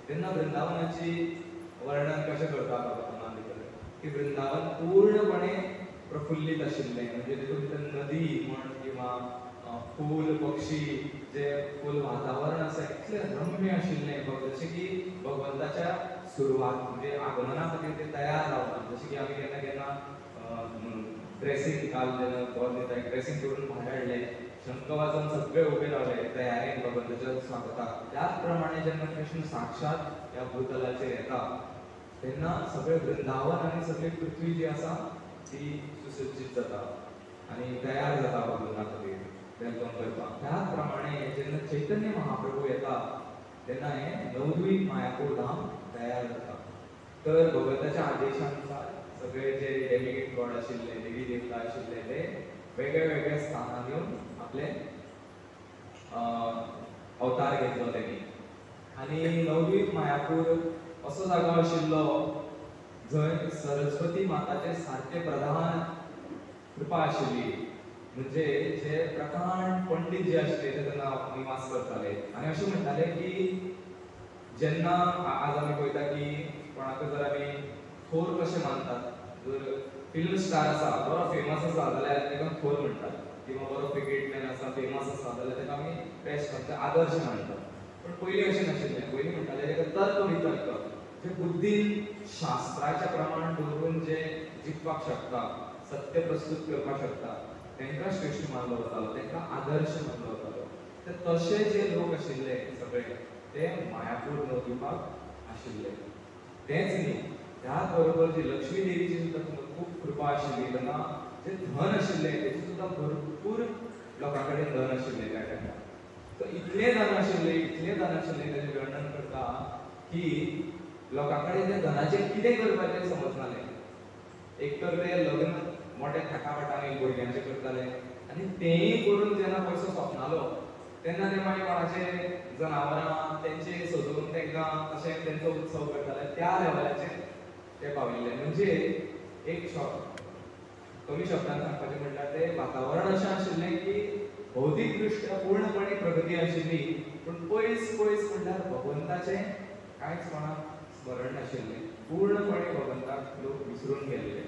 Speaker 2: तेन्ना वृंदावनाची वर्णन कशें करता भगवंतान भितर की वृंदावन पूर्णपणे प्रफुल्लीत आशिल्लें. म्हणजे तेतून भितर नदी म्हण किंवा फूल पक्षी जे फूल वातावरण आसा इतलें रम्य आशिल्लें. जशें की भगवंताच्या सुरवात म्हणजे आगमना खातीर ते तयार रावतात. जशें की आमी केन्ना केन्ना ड्रेसींग काल जेन्ना गोर दिता ड्रेसींग करून भायर हाडले, शंख वाजोवन सगळे उबे रावले तयारेन भगवंताच्या स्वागताक. त्याच प्रमाणे जेन्ना कृष्ण साक्षात ह्या भूतलाचेर येता तेन्ना सगळे वृंदावन आनी सगळी पृथ्वी जी आसा ती सुसज्जीत जाता आनी तयार जाता भगवंता खातीर वेलकम करपाक. त्याच प्रमाणे जेन्ना चैतन्य महाप्रभू येता तेन्ना हे नवद्वीप मायापूर धाम तयार जाता. तर भगवंताच्या आदेशानुसार सगळे जे डेलिगेट गॉड आशिल्ले, देवी देवता आशिल्ले, ते वेगळे वेगळे स्थानार येवन आपले अवतार घेतलो तेणी. आनी नवद्वीप मायापूर असो जागो आशिल्लो जंय सरस्वती माताचे सारके प्रधान कृपा आशिल्ली. म्हणजे जे प्रकांड पंडित जे आशिल्ले ते तेन्ना निवास करताले आनी अशें म्हणटाले की जेन्ना आज आमी पळयता की कोणाक जर आमी थोर कशें मानतात, जर फिल्म स्टार आसा बरो फेमस आसा जाल्यार ताका थोर म्हणटात, किंवा बरो क्रिकेटमॅन आसा फेमस आसा शब्द आदर्श मानतात. पण पयलीं अशें नाशिल्लें. पयलीं म्हणटाले तेका तर्क वितर्क, जे बुद्धीन शास्त्राचें प्रमाण दवरून जे जिखपाक शकता, सत्य प्रस्तुत करपाक शकता, तांकां श्रेष्ठ मानलो वतालो, तांकां आदर्श मानलो वतालो. ते तशे जे लोक आशिल्ले सगळे ते मायापूर नवद्वीपाक आशिल्ले. तेंच न्ही, त्याच बरोबर जी लक्ष्मी देवीची सुद्दां खूब कृपा आशिल्ली. तेन्ना जे धन आशिल्लें तेची सुद्दां भरपूर लोकां कडेन धन आशिल्लें त्या टायमार. तर इतलें धन आशिल्लें तेजें वर्णन करता की लोकां कडेन त्या धनाचें कितें करपाचें समजनालें. एक तर ते लग्न मोठ्या थाटामाटांनी भुरग्यांचें करताले, आनी तेंय करून जेन्ना पयसो सोंपनालो तेन्ना ते मागीर कोणाचे जनावरां तेंचे सजोवन तांकां अशें तेंचो उत्सव करताले. त्या लेवलाचेर ते पाविल्ले. म्हणजे एक कमी शब्दांत सांगपाचें म्हणल्यार ते वातावरण अशें आशिल्लें की भौतीकदृश्ट्या पूर्णपणे प्रगती आशिल्ली, पूण पयस म्हणल्यार भगवंताचें कांयच कोणाक स्मरण नाशिल्लें. पूर्णपणे भगवंताक लोक विसरून गेल्ले.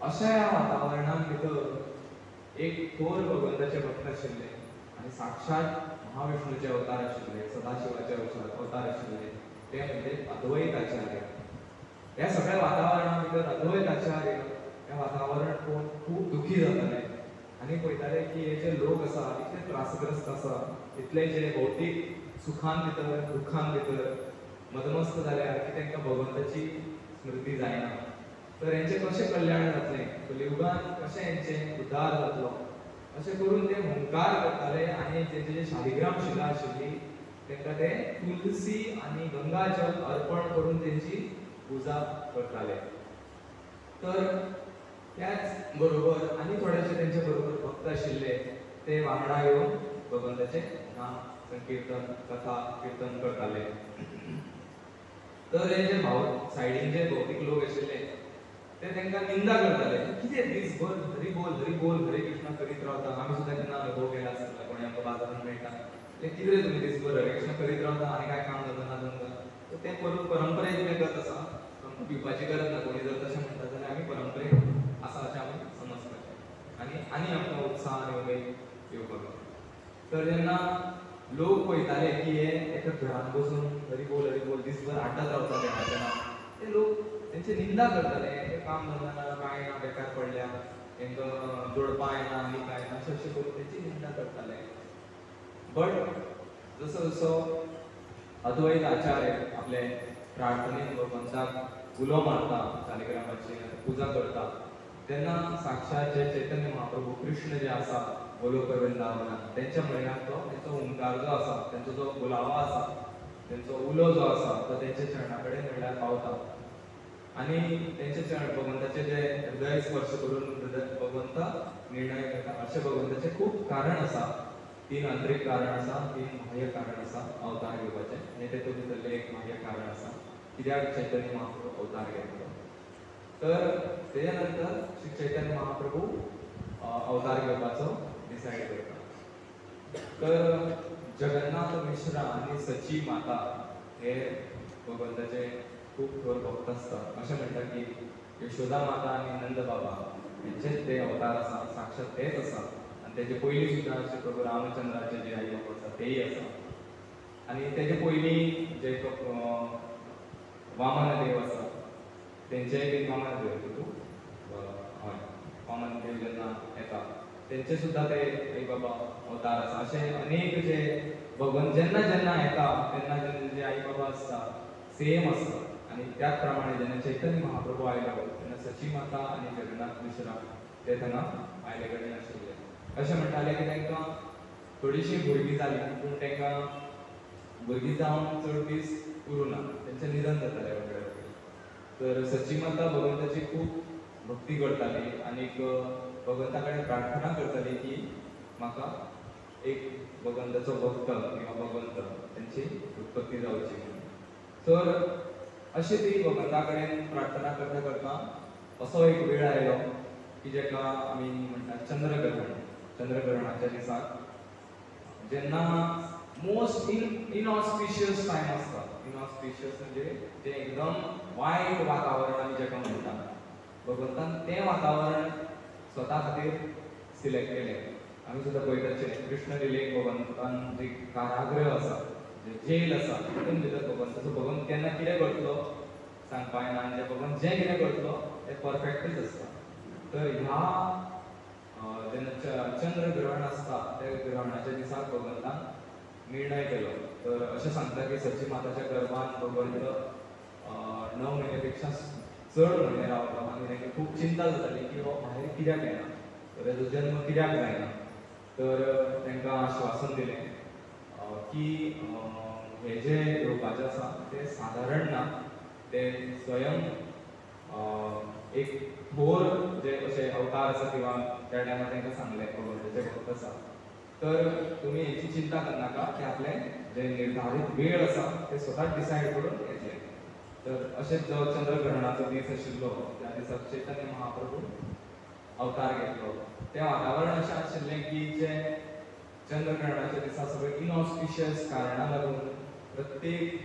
Speaker 2: अशा ह्या वातावरणान भितर एक थोर भगवंताचे भक्त आशिल्ले आनी साक्षात महाविष्णूचे अवतार आशिल्ले, सदाशिवाचे अवतार आशिल्ले, ते म्हणजे अद्वैत आचार्य. ह्या सगळ्या वातावरणा भितर अद्वैत आचार्य हें वातावरण पळोवन खूब दुखी जाताले आनी पळयताले की हे जे लोक आसा इतले त्रासग्रस्त आसा, इतले जे भौतीक सुखान भितर दुखान भितर मदमस्त जाल्यार की तांकां भगवंताची स्मृती जायना. तर हेंचें कशें कल्याण जातलें, कलियुगान कशें हेंचें उद्धार जातलो, अशें करून ते हुंकार करताले. आनी तेंची जी शालिग्राम शिला आशिल्ली तांकां ते तुलसी आनी गंगाजल अर्पण करून तेंची पुजा करताले. तर त्याच बरोबर आनी थोडेशे तेंचे बरोबर भक्त आशिल्ले ते वांगडा येवन भगवंताचें नाम संकीर्तन कथा कीर्तन करताले. तर हे जे सायडीन जे भौतीक लोक आशिल्ले ते तांकां निंदा करताले. कितें दीसभर हरी बोल हरे कृष्ण करीत रावता. आमी सुद्दां केन्ना अनुभव केला आसतलो, कोणी आमकां बाजारांत मेळटा कितें रे तुमी दीसभर हरे कृष्ण करीत रावता आनी कांय काम धंदो ना तुमकां. तर ते परंपरेन कितें करत आसा, पिवपाची गरज ना. कोणी जर तशें म्हणटा जाल्यार आमी परंपरेन आसा अशें आमी समजपाचें आनी आमकां उत्साह आनी उमेद येवपाक. तर जेन्ना लोक पळयताले की हे एका घरांत बसून हरी बोल दीसभर आड्डत रावता देवाचें नांव, ते लोक तेंची निंदा करताले. हे काम धंदा ना, कांय ना, बेकार पडल्या, तांकां जोडपां येना आनी कांय ना, अशें करून तेंची निंदा करताले. बट जसो अद्वैत आचार्य आपले प्रार्थनेन भगवंताक उलो मारता, शालिग्रामाची पुजा करता, तेन्ना साक्षात जे चैतन्य महाप्रभू कृष्ण जे आसा गोलोक वृंदावनांत, तेंच्या म्हऱ्यांत तेंचो हुंकार जो आसा, तेंचो जो बुलावो आसा, तेंचो उलो जो आसा तो तेंच्या चरणा कडेन म्हणल्यार पावता. आनी तेंचे चरण भगवंताचे जे हृदय स्पर्श करून भगवंत निर्णय करता. अशें भगवंताचें खूब कारण आसा. 3 आंतरीक कारण आसा, 3 बाह्य कारण आसा अवतार घेवपाचें, आनी तेतूंत भितरलें एक बाह्य कारण आसा कित्याक चैतन्य महाप्रभू अवतार घेतलो. तर तेजे नंतर श्री चैतन्य महाप्रभू अवतार घेवपाचो डिसायड करता. तर जगन्नाथ मिश्रा आनी सची माता हे भगवंताचे खूब थोर भक्त आसता. अशें म्हणटा की यशोदा माता आनी नंद बाबा हेंचेच ते अवतार आसा, साक्षात तेच आसा. आनी तेजे पयलीं सुद्दां अशे प्रभू रामचंद्राचे जे आई बाबा आसा तेय आसा. आनी तेजे पयलीं जे वामन देव आसा तेंचेय बी वामन देव हय वामन देव जेन्ना येता तेंचे सुद्दां ते आई बाबा अवतार आसा. अशे अनेक जे भगवंत जेन्ना येता तेन्ना जे आई बाबा आसता सेम आसता. आनी त्याच प्रमाणे जेन्ना चैतन्य महाप्रभू आयलो तेन्ना सची माता आनी जगन्नाथ मिश्रा ते तेन्ना आयले कडेन आशिल्ले. अशें म्हणटाले की तांकां थोडीशीं भुरगीं जालीं पूण तांकां भुरगीं जावन चड दीस उरूं ना, तेंचें निधन जातालें वेगळे. तर सची माता भगवंताची खूब भक्ती करताली आनीक भगवंता कडेन प्रार्थना करताली की म्हाका एक भगवंताचो भक्त किंवा भगवंत तेंची उत्पत्ती जावची म्हणून. तर अशी ती भगवंता कडेन प्रार्थना करता करता असो एक वेळ आयलो की जेका आमी म्हणटात चंद्रग्रहणाच्या दिसाक जेन्ना मोस्ट इनऑस्पिशियस टायम आसता. इनऑस्पिशियस म्हणजे जे एकदम वायट वातावरण आमी जेका म्हणटा, भगवंतान तें वातावरण स्वता खातीर सिलेक्ट केलें आमी सुद्दां पळयताचे कृष्ण लिलेक भगवंतान जी कारागृह आसा जे जेल आसा तितून भितर भगवंताचो भगवंत केन्ना कितें करतलो सांगपा येना आनी जे भगवंत जें कितें करतलो तें परफेक्टच आसता तर ह्या जेन्ना चंद्रग्रहण आसता त्या ग्रहणाच्या दिसाक भगवंतान निर्णय केलो तर अशें सांगता की सची माताच्या गर्भान भगवंत 9 म्हयन्यापेक्षा चड म्हयने रावलो आनी तांकां खूब चिंता जाताली की हो भायर कित्याक येना तर ताजो जल्म कित्याक जायना तर तांकां आश्वासन दिलें की हे जे येवपाचें आसा तें सादारण ना तें स्वयं एक थोर जे अशे अवतार आसा किंवा त्या टायमार तांकां सांगलें भगवंताचे भक्त आसा तर तुमी हेची चिंता करनाका की आपलें जे निर्धारीत वेळ आसा ते स्वताच डिसायड करून येतले तर अशेंच जो चंद्रग्रहणाचो दीस आशिल्लो त्या दिसाक चैतन्य महाप्रभू अवतार घेतलो तें वातावरण अशें आशिल्लें की जे चंद्रग्रहणाच्या दिसा सगळे इनऑस्पिशियस कारणां लागून प्रत्येक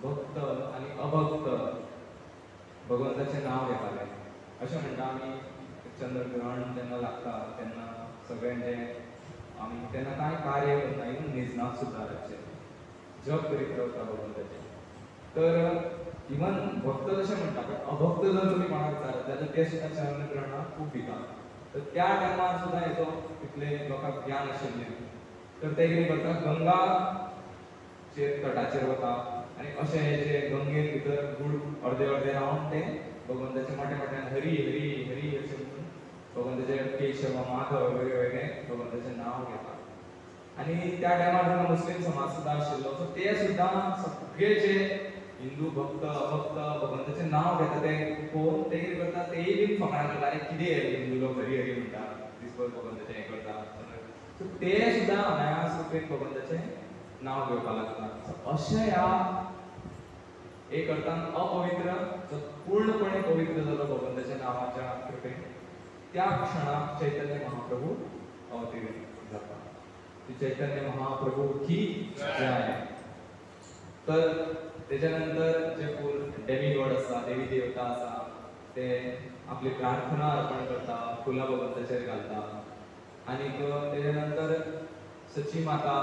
Speaker 2: भक्त आनी अभक्त भगवंताचें नांव घेताले अशें म्हणटा आमी चंद्रग्रहण जेन्ना लागता तेन्ना सगळें आमी तेन्ना कांय कार्य करना इवन न्हिजनात सुद्दां रातचे जप करीत रावता भगवंताचें तर इवन भक्त जशें म्हणटा पण अभक्त जर तुमी कोणाक विचारत जाल्यार ते सुद्दां चंद्रग्रहणाक खूब भिता तर त्या टायमार सुद्दां हेजो तितलें लोकांक ज्ञान आशिल्लें तर ते कितें करता गंगा तटाचेर वता आनी अशें हे जे गंगेन भितर गूढ अर्दे अर्दे रावन ते भगवंताचे मोठ्या मोठ्यान हरी हरी हरी अशें म्हणून भगवंताचे केशव माधव वेगळे वेगळे भगवंताचें नांव घेता आनी त्या टायमार जेन्ना मुस्लीम समाज सुद्दां आशिल्लो सो ते सुद्दां सगळे जे हिंदू भक्त अभक्त भगवंताचें नांव घेता ते पळोवन ते कितें करता तेय बीन फकाणां करता अरे कितें हिंदू लोक हरी हरी म्हणटा दिसभर भगवंताचें हें करता सो ते सुद्दां अनायास रुपेन भगवंताचें नांव घेवपाक लागता अशें ह्या एक अर्थान अपवित्र जो पूर्णपणे पवित्र जालो भगवंताच्या नांवाच्या कृपेन त्या क्षणाक चैतन्य महाप्रभू अवतरीत जाता चैतन्य महाप्रभू की जय तर तेच्या नंतर जे फूल डेमिगॉड आसा देवी देवता आसा ते आपली प्रार्थना अर्पण करता फुलां भगवंताचेर घालता आनीक तेच्या नंतर सची माता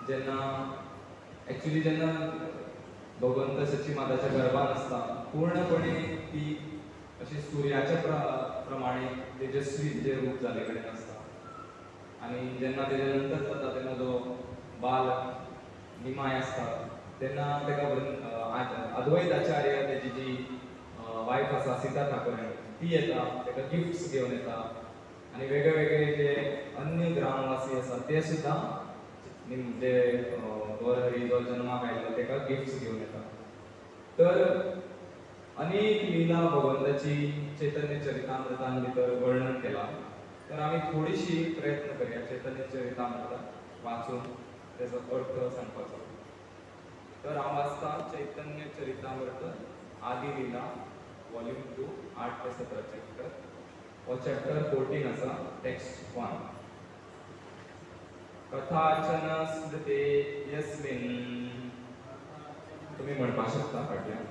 Speaker 2: जेन्ना एक्चुअली जेन्ना भगवंत सची माताच्या गर्भान आसता पूर्णपणे ती अशी सुर्याच्या प्रमाणे तेजस्वी जे रूप जाले कडेन आसता आनी जेन्ना तेच्या नंतर जाता तेन्ना जो बाल निमाय आसता तेन्ना तेका अद्वैत आचार्य तेजी जी वायफ आसा सीता ठाकूर ती येता तेका गिफ्ट्स घेवन येता आनी वेगळे वेगळे जे अन्य ग्रामवासी आसा ते सुद्दां जे गौरहरी जो जन्माक आयिल्लो तेका गिफ्ट्स घेवन येता तर अनेक लीला भगवंताची चैतन्य चरितामृतान भितर वर्णन केला तर आमी थोडीशी प्रयत्न करूया चैतन्य चरितामृत वाचून तेजो अर्थ सांगपाचो तर हांव वाचता चैतन्य चरितामृत आदी लीला वॉल्यूम 2 8 ते 17 चॅप्टर हो चॅप्टर 14 आसा टेक्स्ट 1 कथाचन स्मृते यस्मिन् तुम्ही म्हणपाक शकता फाटल्यान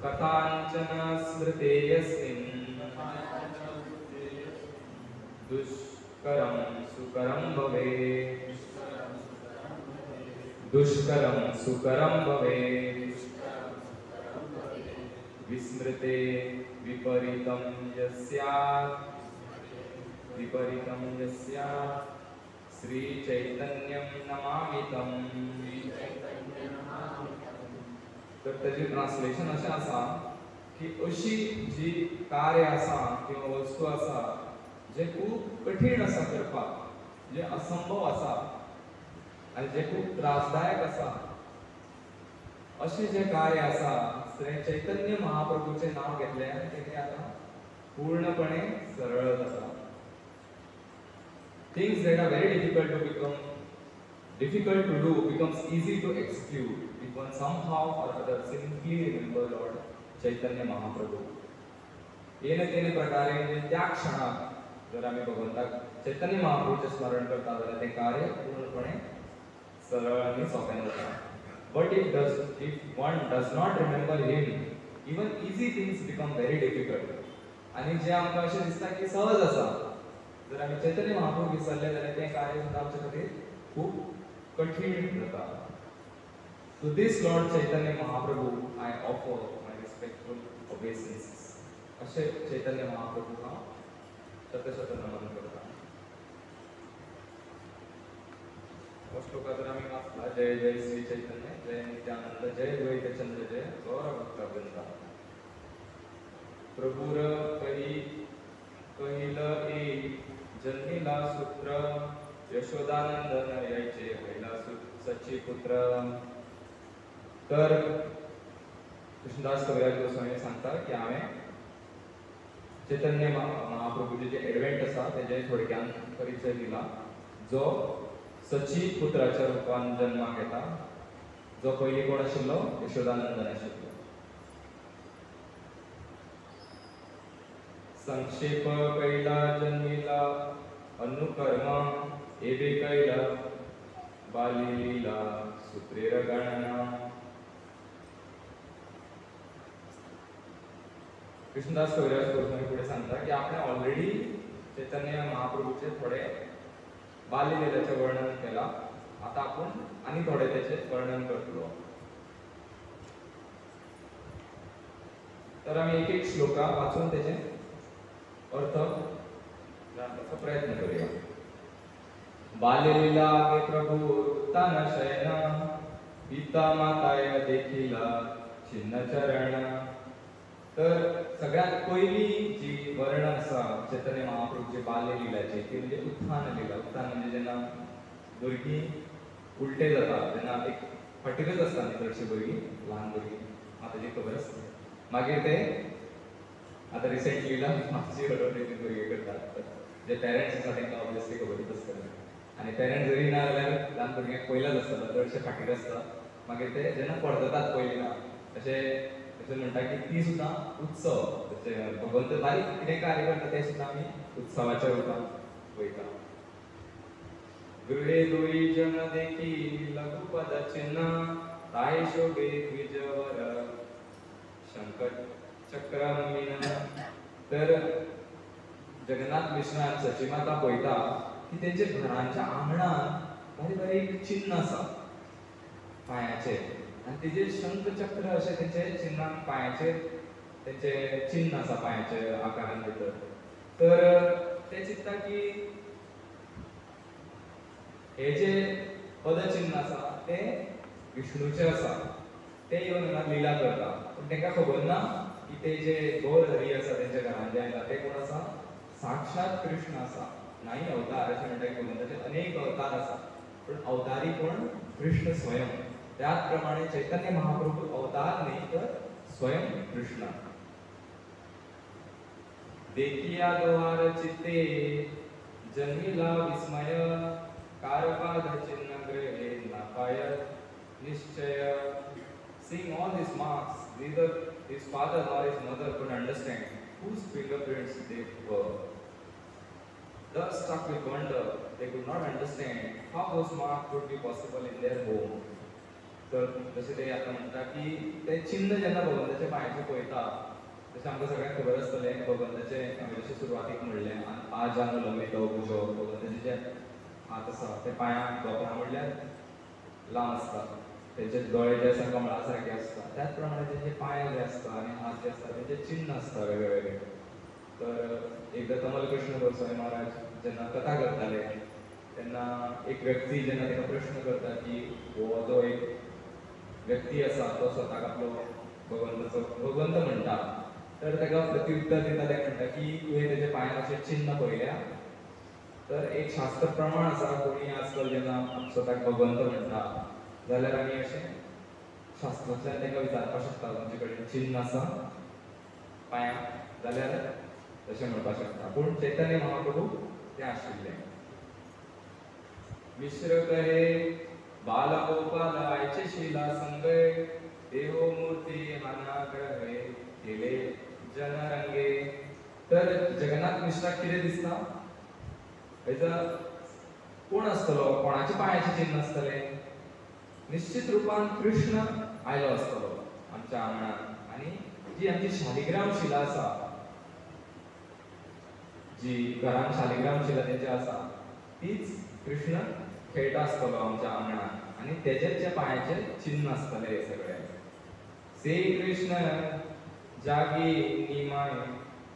Speaker 2: कथांचन स्मृते यस्मिन् दुष्करं सुकरं भवेत् दुष्करं सुकरं भवेत् विस्मृते विपरीतं यस्यात् विपरीतं यस्यात् श्री चैतन्यं नमामितं तर त्याचे ट्रान्सलेशन अशें आसा की अशी जी कार्य आसा किंवा वस्तू आसा जे खूब कठीण आसा करपाक जे असंभव आसा आनी जे खूब त्रासदायक आसा अशें जे कार्य आसा श्री चैतन्य महाप्रभूचें नांव घेतल्यार तें आतां पूर्णपणे सरळ जाता Things that are very difficult to do becomes easy to execute if one somehow or other simply remember Lord Chaitanya Mahaprabhu. येने तेने प्रकारे त्या क्षणात जर आम्ही भगवंताक चैतन्य महाप्रभूचे स्मरण करता जाल्यार ते कार्य पूर्णपणे सरळ आणि सोप्यान जाता. But if one does not remember him, even easy things become very difficult. आणि जे आमकां अशें दिसता की सहज आसा जर आम्ही चैतन्य महाप्रभू विसरले जाल्यार तें कार्य सुद्दां आमचे खातीर खूब कठीण जाता. So this Lord Chaitanya Mahaprabhu, I offer my respectful obeisances. असे चैतन्य महाप्रभू हांव शत नमन करता. हो श्लोक जर आमी वाचला, जय जय श्री चैतन्य, जय नित्यानंद, जय द्वैत चंद्र, जय गौर भक्तवृंदा. प्रभुर कहिल एक जन्मिला सूत्र, यशोदानंदन यायचे पहिला सच्ची पुत्र. तर कृष्णदास कविराज गोस्वामी सांगता की हांवें चैतन्य महाप्रभूचे जे एडवेंट आसा तेजे थोडक्यान परिचय दिला, जो सची पुत्राच्या रुपान जन्माक येता, जो पयलीं कोण आशिल्लो, यशोदानंदन आशिल्लो. संक्षेप कैला जन्मिला अनुकर्म एबे कैला बाली लीला सूत्रेर गणना. कृष्णदास कविराज गोस्वामी पुढे सांगता की आपण ऑलरेडी चैतन्य महाप्रभूचे थोडे बाल्यलीलेचे वर्णन केला, आता आपण आणि थोडे त्याचे वर्णन करतलो. तर आम्ही एक एक श्लोका वाचून त्याचे अर्थ जाणण्याचा प्रयत्न करूया. बाल्यलीला के प्रभू उत्तान शयन, पिता माताय देखीला छिन्न चरण. तर सगळ्यात पहिली जी वर्णन आसा चैतन्य महाप्रभूचे बाल्यलीलाचे ती म्हणजे उत्थान लीला. उत्थान म्हणजे जेन्ना भुरगीं उलटे जातात, जेन्ना एक फटिकच आसता न्ही चडशी भुरगीं, ल्हान भुरगीं, म्हाका ताची खबर आसता. मागीर ते आतां रिसेंटलीला मातशी हळूहळू भुरगे करतात. जे पेरंट्स आसा तांकां ऑब्वियसली खबरूच आसतलें. आनी पेरंट्स जरी ना जाल्यार ल्हान भुरग्यांक पयलाच आसता, चडशे फाटीक आसता. मागीर ते जेन्ना पडतात पयलीं ना अशें म्हणटा की ती सुद्दां उत्सव, भगवंत बारीक कितें कार्य करता ते सुद्दां आमी उत्सवाच्या रुपान पळयता. गृहे दोई जन देखी लघुपद चिन्ह, ताय शोभे द्विजवर शंकर चक्र मीन. तर जगन्नाथ मिश्रान सचीमाता पळयता की तेंचे घरांच्या आंगणात बारीक बारीक चिन्ह आसा पांयाचे, आणि तेजे शंख चक्र अशें तेंचे चिन्हान पांयाचेर तेंचे चिन्ह आसा पांयाचे आकारान भितर. तर ते चिंतता की हे जे पदचिन्ह आसा ते विष्णूचे आसा, ते येवन हांगा लिला करता. पूण तांकां खबर ना की ते जे गौर हरी आसा तेंच्या घरान जे आयला ते कोण आसा, साक्षात कृष्ण आसा. नाही अवतार अशें म्हणटा की भगवंताचे अनेक अवतार आसा, पूण अवतारी कोण, कृष्ण स्वयं. त्याचप्रमाणे चैतन्य महाप्रभू अवतार नाही तर स्वयं कृष्ण. देखिया द्वार चित्ते जन्मिला विस्मय, कारपाद चिन्ह ग्रहे नापायत निश्चय. Seeing all these marks, neither his father nor his mother could understand whose fingerprints they were. Thus struck with wonder, they could not understand how those marks could be possible in their home. तर जसे ते आता म्हणता की ते चिन्ह जेन्ना भगवंताचे पांयाचे पळयता, जशें आमकां सगळ्यांक खबर आसतलें भगवंताचे जशें सुरवातीक म्हणलें आज जानो लंबितो भुजो, भगवंताचे जे हात आसा ते पांयांक दोतोरां म्हणल्यार लांब आसता, तेंचे दोळे जे आसा कमळा सारके आसता. त्याच प्रमाणे तेंचे पांय जे आसता आनी हात जे आसता तेंचे चिन्ह आसता वेगळे वेगळे. तर एकदां कमल कृष्ण गोस्वामी महाराज जेन्ना कथा करताले तेन्ना एक व्यक्ती जेन्ना ताका प्रश्न करता की हो जो एक व्यक्ती आसा तो स्वताक आपलो भगवंत म्हणटा, तर ताका प्रत्युत्तर दिता ते म्हणटा की तुवें तेजे पांयार अशें चिन्ह पळयल्या. तर एक शास्त्र प्रमाण आसा, कोणी आजकाल जेन्ना स्वताक भगवंत म्हणटा जाल्यार आमी अशें शास्त्रांतल्यान ताका विचारपाक शकता तुमचे कडेन चिन्ह आसा पांयांक, जाल्यार तशें म्हणपाक शकता. पूण चैतन्य महाप्रभू ते आशिल्ले. मिश्र कहे बाल गोपाल आयचे शिला संगय, देहो मूर्ती हाना ग्रहे केले जनरंगे. तर जगन्नाथ मिश्राक कितें दिसता, हेजा कोण आसतलो, कोणाच्या पांयाचे चिन्ह आसतले, निश्चित रुपान कृष्ण आयलो आसतलो आमच्या आंगणात. आनी जी आमची शालिग्राम शिला आसा, जी घरान शालिग्राम शिला तेंचे आसा तीच कृष्ण खेळटा आसतलो आमच्या आंगणात आणि तेजेच पांयाचे चिन्ह आसतले हे सगळे श्री कृष्ण जागी निमाय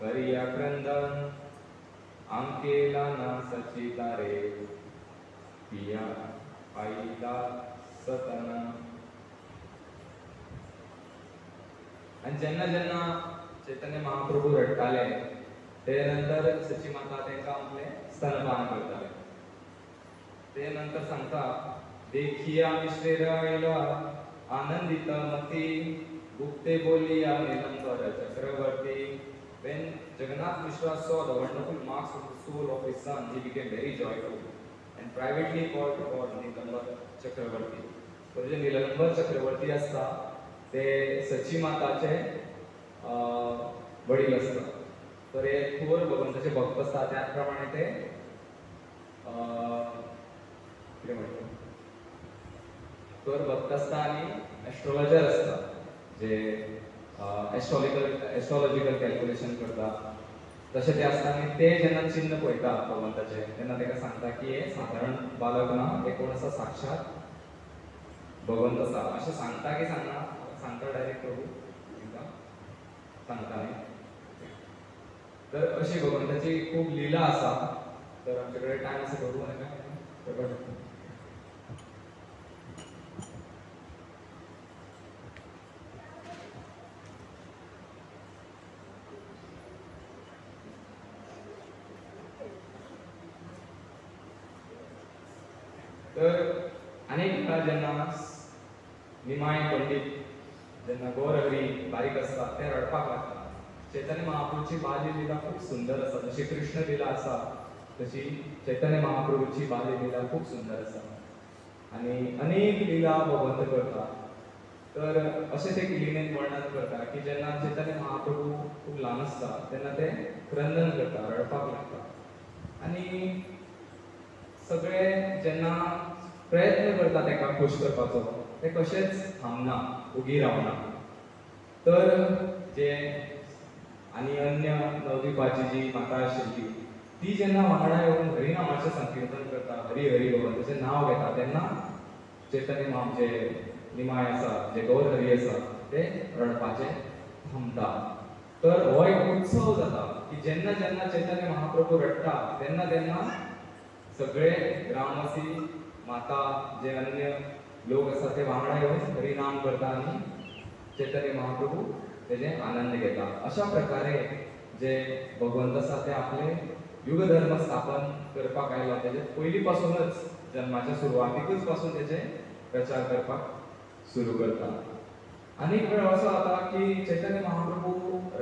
Speaker 2: करिया क्रंदन आमकेला ना सचिता रे पिया आईला सतना आणि जेन्ना जेन्ना चैतन्य महाप्रभू रडटाले ते नंतर सची माता तांकां आपले स्तनपान करताले ते नंतर सांगता देखिया मिश्रेरायला आनंदित मती गुप्ते बोलिया निलंबर Chakraborty. When Jagannath Mishra saw the wonderful marks of the soul of his son, he became very joyful and privately called for Nilambar Chakravarti. तर जे निलंबर चक्रवर्ती असता ते सची माताचे वडील असतात. तर हे थोर भगवंताचे भक्त असतात त्याप्रमाणे ते कितें म्हणटा थोर भक्त असता आणि एस्ट्रोलॉजर असतात जे एस्ट्रॉलॉजिकल कॅल्क्युलेशन करता तशें ते आसता आनी ते जेन्ना चिन्ह पळयता भगवंताचे तेन्ना ताका सांगता की हे साधारण बालक ना हे कोण आसा साक्षात भगवंत आसा अशें सांगता की सांगता डायरेक्ट प्रभू तांकां सांगता न्ही. तर अशी भगवंताची खूब लिला आसा. तर आमचे कडेन टायम आसा प्रभू ताका तर अनेक वेळा जेन्ना निमाय पंडित जेन्ना गौरहरी बारीक आसता ते रडपाक लागता. चैतन्य महाप्रभूची बाल्य लीला खूप सुंदर आसा. जशी कृष्ण लीला आसा तशी चैतन्य महाप्रभूची बाल्य लीला खूप सुंदर आसा आणि अनेक लीला भगवंत करता. तर अशेंच एक लिनेन वर्णन करता की जेन्ना चैतन्य महाप्रभू खूप ल्हान आसता तेन्ना ते क्रंदन करता रडपाक लागता आणि सगळे जेन्ना प्रयत्न करता ताका खुश करपाचो ते कशेंच थांबना उगी रावना. तर जे आनी अन्य नवद्वीपाची जी माता आशिल्ली ती जेन्ना वांगडा येवन हरिनामाचें संकीर्तन करता हरी हरी भगवंताचें नांव घेता तेन्ना चैतन्य जे निमाय आसा जे गौर हरी आसा ते रडपाचें थांबता. तर हो एक उत्सव जाता की जेन्ना जेन्ना चैतन्य महाप्रभू रडटा तेन्ना तेन्ना सगळे ग्रामवासी माता जे अन्य लोक आसा ते वांगडा येवन हरिनाम करता आनी चैतन्य महाप्रभू तेजे आनंद घेता. अशा प्रकारे जे भगवंत आसा ते आपले युग धर्म स्थापन करपाक आयला. तेजे पयलीं पासूनच जन्माच्या सुरवातीकूच पासून तेजे प्रचार करपाक सुरू करता. आनीक वेळ असो जाता की चैतन्य महाप्रभू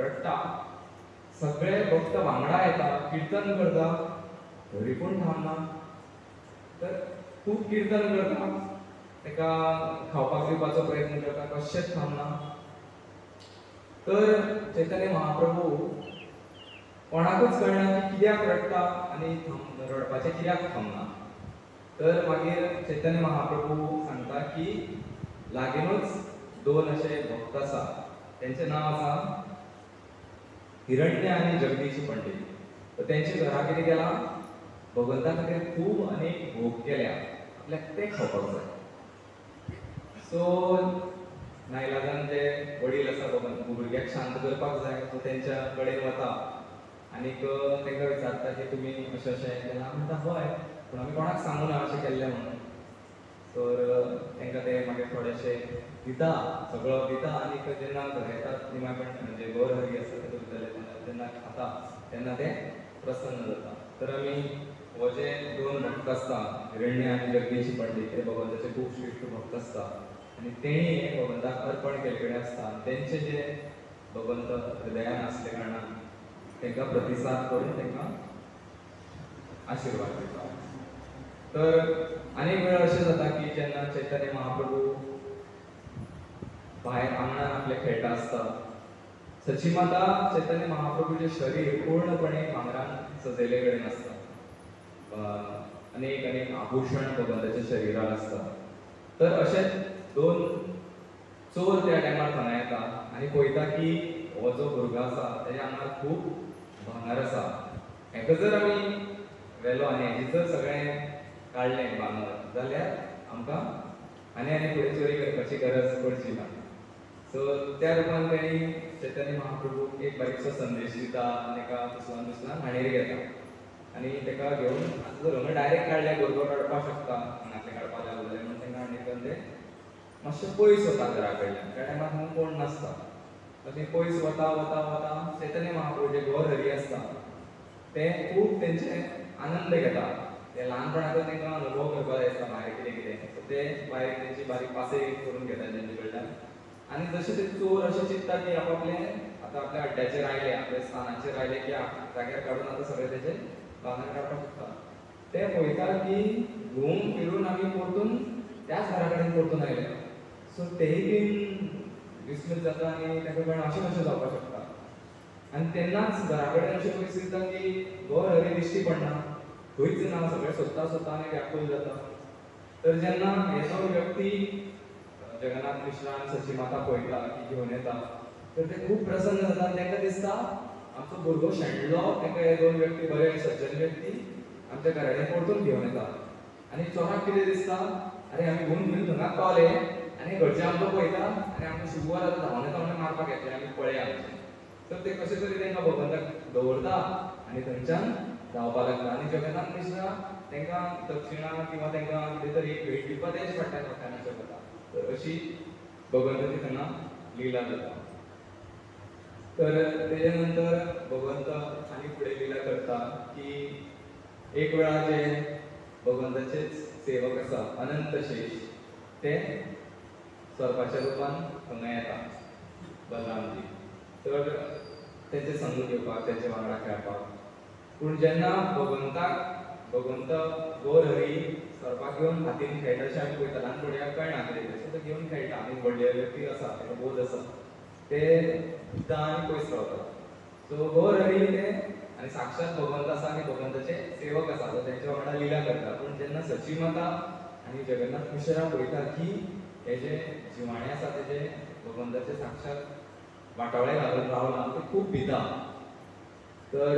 Speaker 2: रडटा सगळे भक्त वांगडा येता कीर्तन करता तरी पूण थांबना. तर खूब कीर्तन करता ताका खावपाक दिवपाचो प्रयत्न करता कशेंच थांबना. तर चैतन्य महाप्रभू कोणाकूच कळना की कित्याक रडटा आनी रडपाचें कित्याक थांबना. तर मागीर चैतन्य महाप्रभू सांगता की लागींनूच दोन अशे भक्त आसा तेंचें नांव आसा हिरण्य आनी जगदीश पंडित. तर तेंच्या घरा कितें केलां भगवंता खातीर खूब अनेक भोग केल्या आपल्याक ते खावपाक जाय. सो नायलाजान जे वडील आसा भुरग्याक शांत करपाक जाय सो तेंच्या कडेन वता आनीक तांकां विचारता की तुमी अशें अशें केलां. म्हणटा हय पूण आमी कोणाक सांगूं ना अशें केल्लें म्हणून. तर तांकां ते मागीर थोडेशे दिता सगळो दिता आनीक जेन्ना घरा येतात निमाय म्हणजे गौर हरी आसा ते भितरले जेन्ना खाता तेन्ना ते प्रसन्न जाता. तर आमी हो जे दोन भक्त आसता हिरण्य आनी जगदीश पंडित ते भगवंताचे खूब श्रेश्ठ भक्त आसता आनी तेणी भगवंताक अर्पण केल्लें आसता. तेंचे जे भगवंत हृदयान आसले कारणान तांकां प्रतिसाद करून तांकां आशिर्वाद दिता. तर आनीक वेळ अशें जाता की जेन्ना चैतन्य महाप्रभू भायर आंगणान आपले खेळटा आसता सची माता चैतन्य महाप्रभूचें शरीर पूर्णपणे भांगरान सजयले कडेन आसता. अनेक अनेक आभूषण भगवंताच्या शरिरान आसता. तर अशेंच दोन चोर त्या टायमार थंय येता आनी पळयता की हो जो भुरगो आसा तेज्या आंगार खूब भांगर आसा हेका जर आमी व्हेलो आनी हेजी जर सगळें काडलें भांगर जाल्यार आमकां आनी फुडें चोरी करपाची गरज पडची ना. सो त्या रुपान तेणी चैतन्य महाप्रभूक एक बारीकसो संदेश दिता आनी तेका दुसऱ्यान हांडेर घेता आनी तेका घेवन आतां जर हांगा डायरेक्ट काडल्यार गोरगो काडपाक शकता हांगातलें काडपाक लागलें म्हणून तेंकां हांडेर घेवन ते मातशें पयस वता घरा कडल्यान. त्या टायमार हांगा कोण नासता. अशें पयस वता वता वता चैतन्य महाप्रभू जे गोर हरी आसता ते खूब तेंचे आनंद घेता. ते ल्हानपणांतून तेंकां अनुभव करपाक जाय आसता भायर कितें कितें. सो ते भायर तेंची बारीक पासय करून घेता तेंचे कडल्यान आनी जशें ते चोर अशें चिंतता की आपापले आतां आपल्या अड्ड्याचेर आयले आपल्या स्थानाचेर आयले की जाग्यार काडून आतां सगळें तेजें भांगर काडपाक शकता. ते पळयता की घुंवून फिरून आमी परतून त्याच घरा कडेन परतून आयले. सो तेय बीन विस्मीत जाता आनी ताका कळना अशें कशें जावपाक शकता. आनी तेन्नाच घरा कडेन अशी परिस्थिती जाता की गोर हरी दिश्टी पडना, खंयच ना, सगळें सोदता सोदता आनी व्याकूल जाता. तर जेन्ना हे दोन व्यक्ती जगन्नाथ मिश्रा आनी सची माता पळयता की घेवन येता तर ते खूब प्रसन्न जाता आनी तांकां दिसता आमचो भुरगो शेणलो, तांकां हे दोन व्यक्ती बरे सज्जन व्यक्ती आमच्या घरा कडेन परतून घेवन येता. आनी चोराक कितें दिसता, अरे आमी घुंवून फिरून थंगाच पावले आनी घरचे आमकां पळयता आनी आमकां शुभवार आतां धांवले धांवले मारपाक येतले आमी पळया आमचें. तर ते कशें तरी तांकां भगवंताक दवरता आनी थंयच्यान धांवपाक लागता. आनी जगन्नाथ मिश्रा तांकां दक्षिणा किंवा तांकां कितें तरी एक भेट दिवपाक तेंच्या फाटल्यान फाटल्यान अशें करता. तर अशी भगवंताची थंगा लिला जाता. तर तेजे नंतर भगवंत आनी फुडें लिला करता की एक वेळार जे भगवंताचे सेवक आसा अनंत शेष ते सर्पाच्या रुपान हांगा येता बलरामजी. तर तेचे संग घेवपाक तेचे वांगडा खेळपाक. पूण जेन्ना भगवंत गोर हरी सर्पाक घेवन हातीन खेळटा अशें आमी पळयता. ल्हान भुरग्याक कळना कितें तें, सो तो घेवन खेळटा आनी व्हडले व्यक्ती आसा ताका बोध आसा ते भिता आनी पयस रावता. सो गोर हरी ते आनी साक्षात भगवंत आसा आनी भगवंताचे सेवक आसा तो तेंच्या वांगडा लिला करता. पूण जेन्ना सची माता आनी जगन्नाथ मिश्रा पळयता की हे जे जिवाणे आसा तेजे भगवंताचे साक्षात वाटावळे घालून रावला ते खूब भिता. तर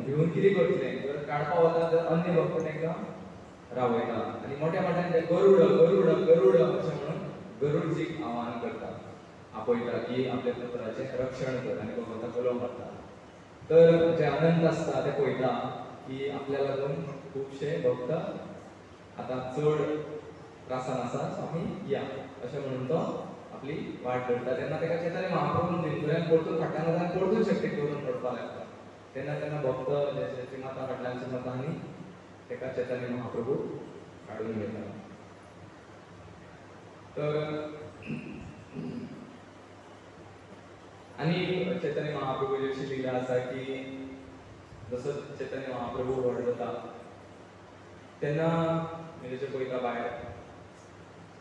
Speaker 2: भिवन कितें करतलें, तर काडपाक वता तर अन्य भक्त तांकां रावयता आनी मोठ्या मोठ्यान ते गरुड गरुड गरुड अशें म्हणून गरुडजीक आव्हान करता, आपयता की आपल्या पुत्राचें रक्षण कर आनी भगवंताक उलो मारता. तर जे अनंत आसता ते पळयता की आपल्या लागून खुबशे भक्त आतां चड त्रासान आसा, सो आमी या अशें म्हणून तो आपली वाट धरता. तेन्ना ताका चैतन्य महाप्रभून दिनभरान परतून फाटल्यान वता आनी परतून शक्ती करून रडपाक लागता. तेन्ना भक्त जशी माता फाटल्यानची माता आनी ताका चैतन्य महाप्रभू काडून घेता. तर आनी चैतन्य महाप्रभूची अशी लिला आसा की जसो चैतन्य महाप्रभू व्हड जाता तेन्ना म्हणजे पळयता भायर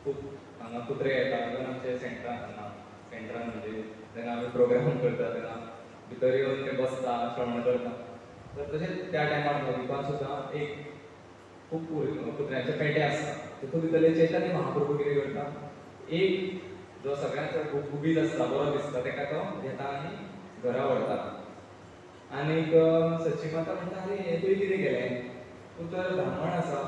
Speaker 2: खूब हांगा कुत्रे येता. इवन आमचे सेंटरान म्हणजे जेन्ना आमी प्रोग्राम करता तेन्ना भितर येवन ते बसता श्रवण करता. तर तशेंच त्या टायमार नोंदीपाक सुद्दां एक खूब कुत्र्यांचे पेटे आसता. तितून भितरले चैतन्य महाप्रभू कितें करता, एक जो सगळ्यांत चड गुबगुबीत आसता बरो दिसता ताका तो घेता आनी घरा व्हरता. आनीक सची माता म्हणटा अरे हें तुवें कितें केलें, तूं तर ब्राह्मण आसा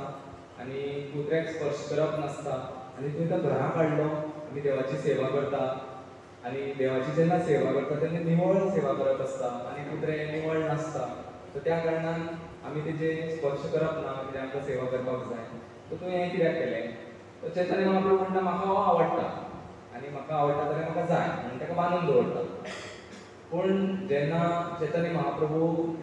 Speaker 2: आनी कुत्र्याक स्पर्श करप नासता आनी तुवें तो घरा काडलो. आमी देवाची सेवा करता आनी देवाची जेन्ना सेवा करता तेन्ना निवळ सेवा करप आसता आनी कुत्रे निवळ नासता. सो त्या कारणान आमी तेजे स्पर्श करप ना, कित्याक आमकां सेवा करपाक जाय. सो तुवें हें कित्याक केलें. तर चैतन्य महाप्रभू म्हणटा म्हाका हो आवडटा आनी म्हाका आवडटा जाल्यार म्हाका जाय म्हणून ताका बांदून दवरता. पूण जेन्ना चैतन्य महाप्रभू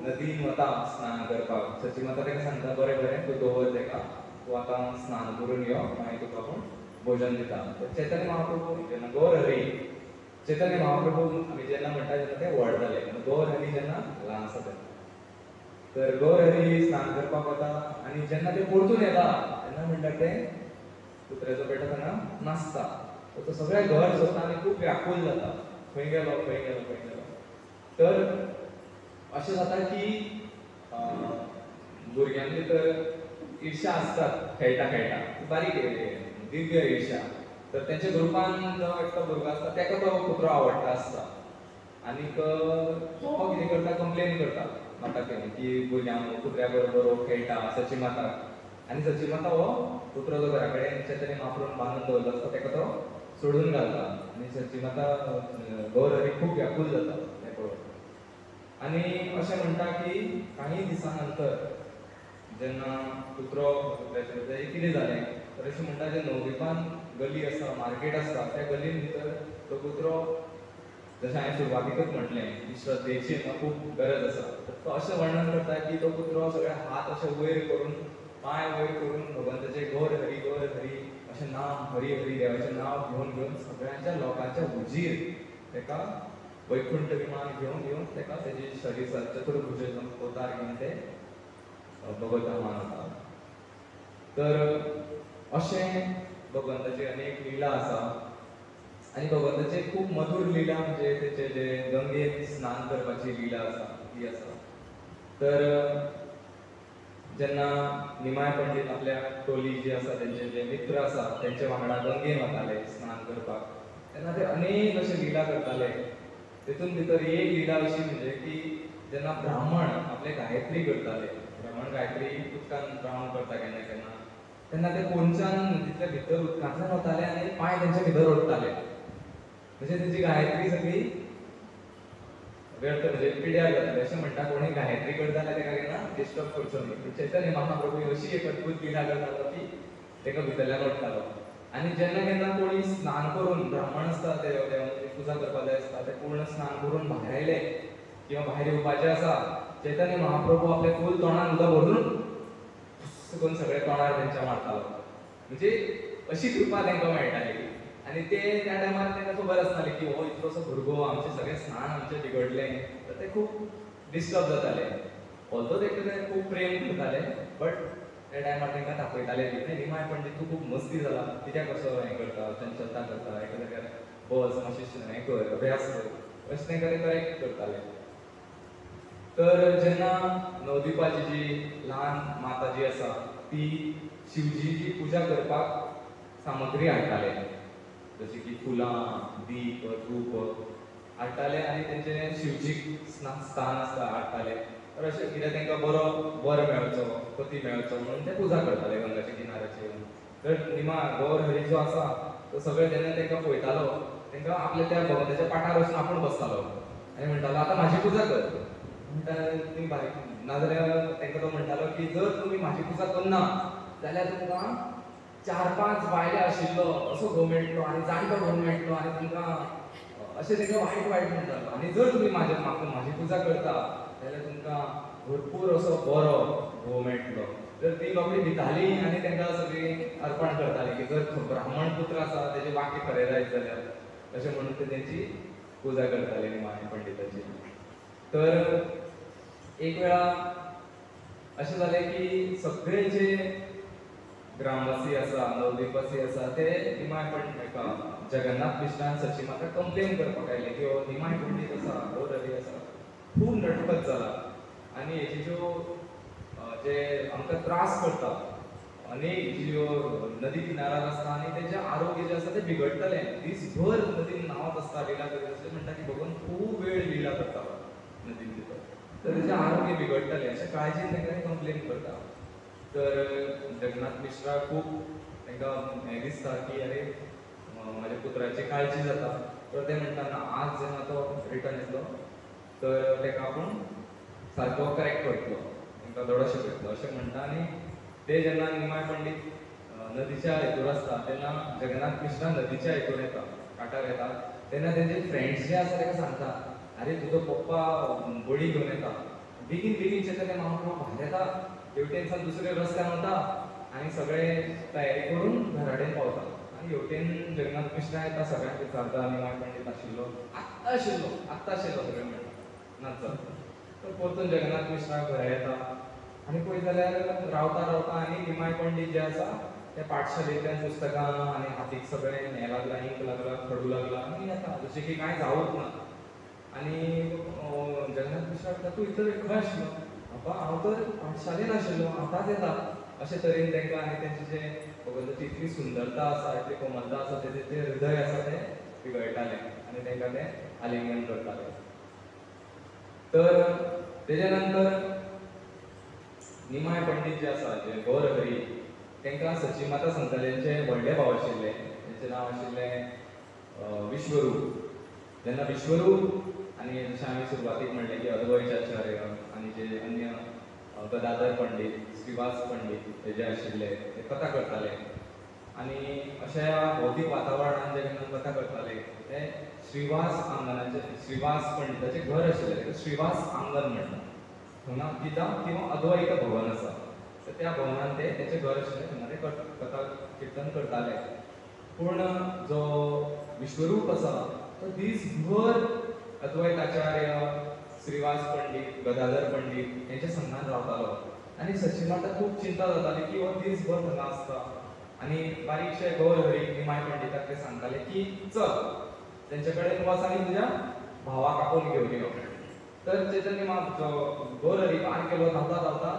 Speaker 2: नदीन वता स्नान करपाक, सची माता ताका सांगता बरें बरें तूं दवर ताका, तूं आतां स्नान करून यो मागीर तुका पूण भोजन दिता. तर चैतन्य महाप्रभू जेन्ना गौर हरी चैतन्य महाप्रभू आमी जेन्ना म्हणटा तेन्ना ते व्हड जाले, गौर हरी जेन्ना ल्हान आसा तेन्ना. तर गौर हरी स्नान करपाक वता आनी जेन्ना ते परतून येता तेन्ना म्हणटा ते कुत्र्याचो पेटो थंगा नासता. तो सगळें घर सोदता आनी खूब व्याकूल जाता, खंय गेलो खंय गेलो खंय गेलो. तर अशें जाता की भुरग्यां भितर ईर्ष्या आसतात खेळटा खेळटा, बारीक दिव्य ईर्ष्या. तर तेंच्या ग्रुपान जो एकटो भुरगो आसता ताका तो कुत्रो आवडटा आसता आनीक तो कितें करता कंप्लेन करता नाटक केलें की भुरग्यांक कुत्र्या बरोबर हो खेळटा सची माता आनी सची माता हो कुत्रो जो घरा कडेन खंयच्या तरी माफरून बांदून दवरलो आसता ताका तो सोडून घालता आनी सची माता गौरहरी खूब व्याकूल जाता हें पळोवन आनी अशें म्हणटा की काही दिसां नंतर जेन्ना कुत्र्याचें कितें जालें तर अशें म्हणटा जे नवद्वीपान गली आसा मार्केट आसता त्या गलीन भितर तो कुत्रो जशें हांवें सुरवातीकच म्हटलें की श्रद्धेची खूब गरज आसा तो अशें वर्णन करता की तो कुत्रो सगळे हात अशे वयर करून पांय वयर करून भगवंताचें गौर हरी अशें नांव हरी हरी देवाचें नांव घेवन घेवन सगळ्यांच्या लोकांच्या हुजीर ताका वैकुंठ विमान घेवन ताका तेजी शरीर चतुर्भुज अवतार घेवन ते भगवंता मानता तर अशें भगवंताची अनेक लिला आसा आनी भगवंताचे खूब मधुर लिला म्हणजे तेचे जे गंगेत स्नान करपाची लिला आसा ती आसा तर जेन्ना निमाय पंडीत आपल्या टोली जी आसा तेंचे जे मित्र आसा तेंचे वांगडा गंगेन वताले स्नान करपाक तेन्ना ते अनेक अशे लिला करताले तेतून भितर एक लिला अशी म्हणजे की जेन्ना ब्राह्मण आपले गायत्री करताले ब्राह्मण गायत्री उदकान ब्राह्मण करता केन्ना केन्ना तेन्ना ते कोणच्यान नदींतल्या भितर उदकांतल्यान वताले आनी पांय तेंच्या भितर ओडटाले म्हणजे तेंची गायत्री सगळी व्यर्थ म्हणजे पिड्यार जाताले अशें म्हणटा कोणी गायत्री करता जाल्यार ताका केन्ना डिस्टर्ब करचो न्ही चैतन्य महाप्रभू अशी एक अद्भुत लिला करतालो की ताका भितरल्यान ओडटालो आनी जेन्ना केन्ना कोणी स्नान करून ब्राह्मण आसता ते देवाची पुजा करपाक जाय आसता ते पूर्ण स्नान करून भायर आयले किंवा भायर येवपाचे आसा चैतन्य महाप्रभू आपले फूल तोंडान उदक भरून करून सगळे तोंडार तेंच्या मारतालो म्हणजे अशी कृपा तांकां मेळटाली आनी ते त्या टायमार तांकां खबर आसतालें की हो इतलोसो भुरगो आमचे सगळे स्नान आमचें बिगडलें तर ते खूब डिस्टर्ब जाताले ऑल्दो ते खूब प्रेम करताले बट त्या टायमार तांकां तापयताले बी निमाय पंडीत तूं खूब मस्ती जाला कित्याक असो हें करता चंचलता करता एका जाग्यार बस मातशें हें कर अभ्यास कर अशें तांकां ते करेक्ट करताले तर जेन्ना नवद्वीपाची जी ल्हान माता जी आसा ती शिवजीची पुजा करपाक सामग्री हाडटाले जशी की फुलां दीप धूप हाडटाले आनी तेंचे शिवजीक स्थान आसता हाडटाले तर अशें कितें तांकां बरो वर मेळचो पती मेळचो म्हणून ते पुजा करताले गंगाच्या किनाऱ्याचेर तर निमा गौर हरी जो आसा तो सगळे जेन्ना तांकां पळयतालो तांकां आपल्या त्या भगवंताच्या पाठार वचून आपूण बसतालो आनी म्हणटालो आतां म्हाजी पुजा कर म्हणटा ती बारीक नाजाल्यार तांकां तो म्हणटालो की जर तुमी म्हाजी पुजा करना जाल्यार तुमकां 4-5 बायले आशिल्लो असो घोव मेळटलो आनी जाणटो घोव मेळटलो आनी तुमकां अशें तांकां वायट म्हणटालो आनी जर तुमी म्हाजी पुजा करता जाल्यार तुमकां भरपूर असो बरो घोव मेळटलो तर ती लोकां भिताली आनी तांकां सगळी अर्पण करताली की जर ब्राह्मण पुत्र आसा तेजें वाक्य खरें जायत जाल्यार अशें म्हणून ते तेंची पुजा करताले निमाय पंडिताची तर एक वेळा अशें जालें की सगळे जे ग्रामवासी आसा नवद्वीपवासी आसा ते निमाय पंडीत जगन्नाथ मिश्रान सची माता कंप्लेन करपाक आयले की हो निमाय पंडीत आसा गौर हरी आसा खूब नटखट जाला आनी हेची ज्यो जे आमकां त्रास करता अनेक ज्यो नदी किनारार आसता आनी तेजें आरोग्य जें आसा तें बिगडटलें दीसभर नदीन न्हांवत आसता लिला करीत अशें म्हणटा की भगवान खूब वेळ लिला करतालो नदीन भितर तर तेजें आरोग्य बिगडटलें अशें काळजीन तांकां कंप्लेन करता तर जगन्नाथ मिश्रा खूब तांकां हें दिसता की अरे म्हाज्या पुत्राची काळजी जाता तर ते म्हणटा ना आज जेन्ना तो रिटर्न येतलो तर ताका आपूण सारको करेक्ट करतलो तांकां धडो शिकयतलो अशें म्हणटा आनी ते जेन्ना निमाय पंडीत नदीच्या हेतूर आसता तेन्ना जगन्नाथ मिश्रा नदीच्या हेतून येता कांठार येता तेन्ना तेंचे फ्रेंड्स जे आसा ताका सांगता अरे तुजो पप्पा बडी घेवन येता बेगीन बेगीन चैतन्य महाप्रभू भायर येता हेवटेनसान दुसरे रस्त्यान वता आनी सगळे तयारी करून घराडेन पावता आनी हेवटेन जगन्नाथ मिश्रा येता सगळ्यांक विचारता निमाय पंडीत आशिल्लो आत्तां आशिल्लो सगळे म्हणटा नाचत तर परतून जगन्नाथ मिश्रा घरा येता आनी पळयत जाल्यार रावता आनी निमाय पंडीत जे आसा ते पाठशालेंतल्यान पुस्तकां आनी हातीक सगळें हें लागलां इंक लागला खडू लागला आनी येता जशें की कांय जावूच ना आनी जगन्नाथ मिश्रा तूं इतलो खंय आशिल्लो बाबा हांव तर पाठशालेन आशिल्लो आतांच येता अशे तरेन तांकां आनी तेंचे जे भगवंताची इतली सुंदरता आसा इतली कोमलता आसा तेजें जें हृदय आसा तें बिगडटालें आनी तांकां तें आलिंगन करतालें तर तेच्या नंतर निमाय पंडित जे आसा जे गौर हरी तांकां सचिमाता संताल्यांचे व्हडले भाव आशिल्ले, तेंचें नांव आशिल्लें विश्वरूप. जेन्ना विश्वरूप आनी जशें आमी सुरवातीक म्हणलें की अद्वैताचार्य आनी जे अन्य गदाधर पंडित, श्रीवास पंडित हे जे आशिल्ले ते कथा करताले आनी अशा भौतीक वातावरणान जे केन्ना कथा करताले ते श्रीवास आंगणाचे, श्रीवास पंडिताचें घर आशिल्लें तेका श्रीवास आंगण म्हणटात. हांगा गीता किंवा अद्वैत भवन आसा, तर त्या भवनान ते तेचें घर आशिल्लें, थंय ते कथा किर्तन करताले. पूण जो विश्वरूप आसा तो दीसभर अद्वैताचार्य, श्रीवास पंडित, गदाधर पंडित यांच्या संगात रावतालो आनी सचिमाता खूब चिंता जाताली की हो दीसभर हांगा आसता आनी बारीकशे गौर हरी निमाय पंडिताक ते सांगताले की चल तेंचे कडेन वच आनी तुज्या भावाक आपोवन घेवन यो. तर चैतन्य गौर हरी पार केलो, धांवता धांवता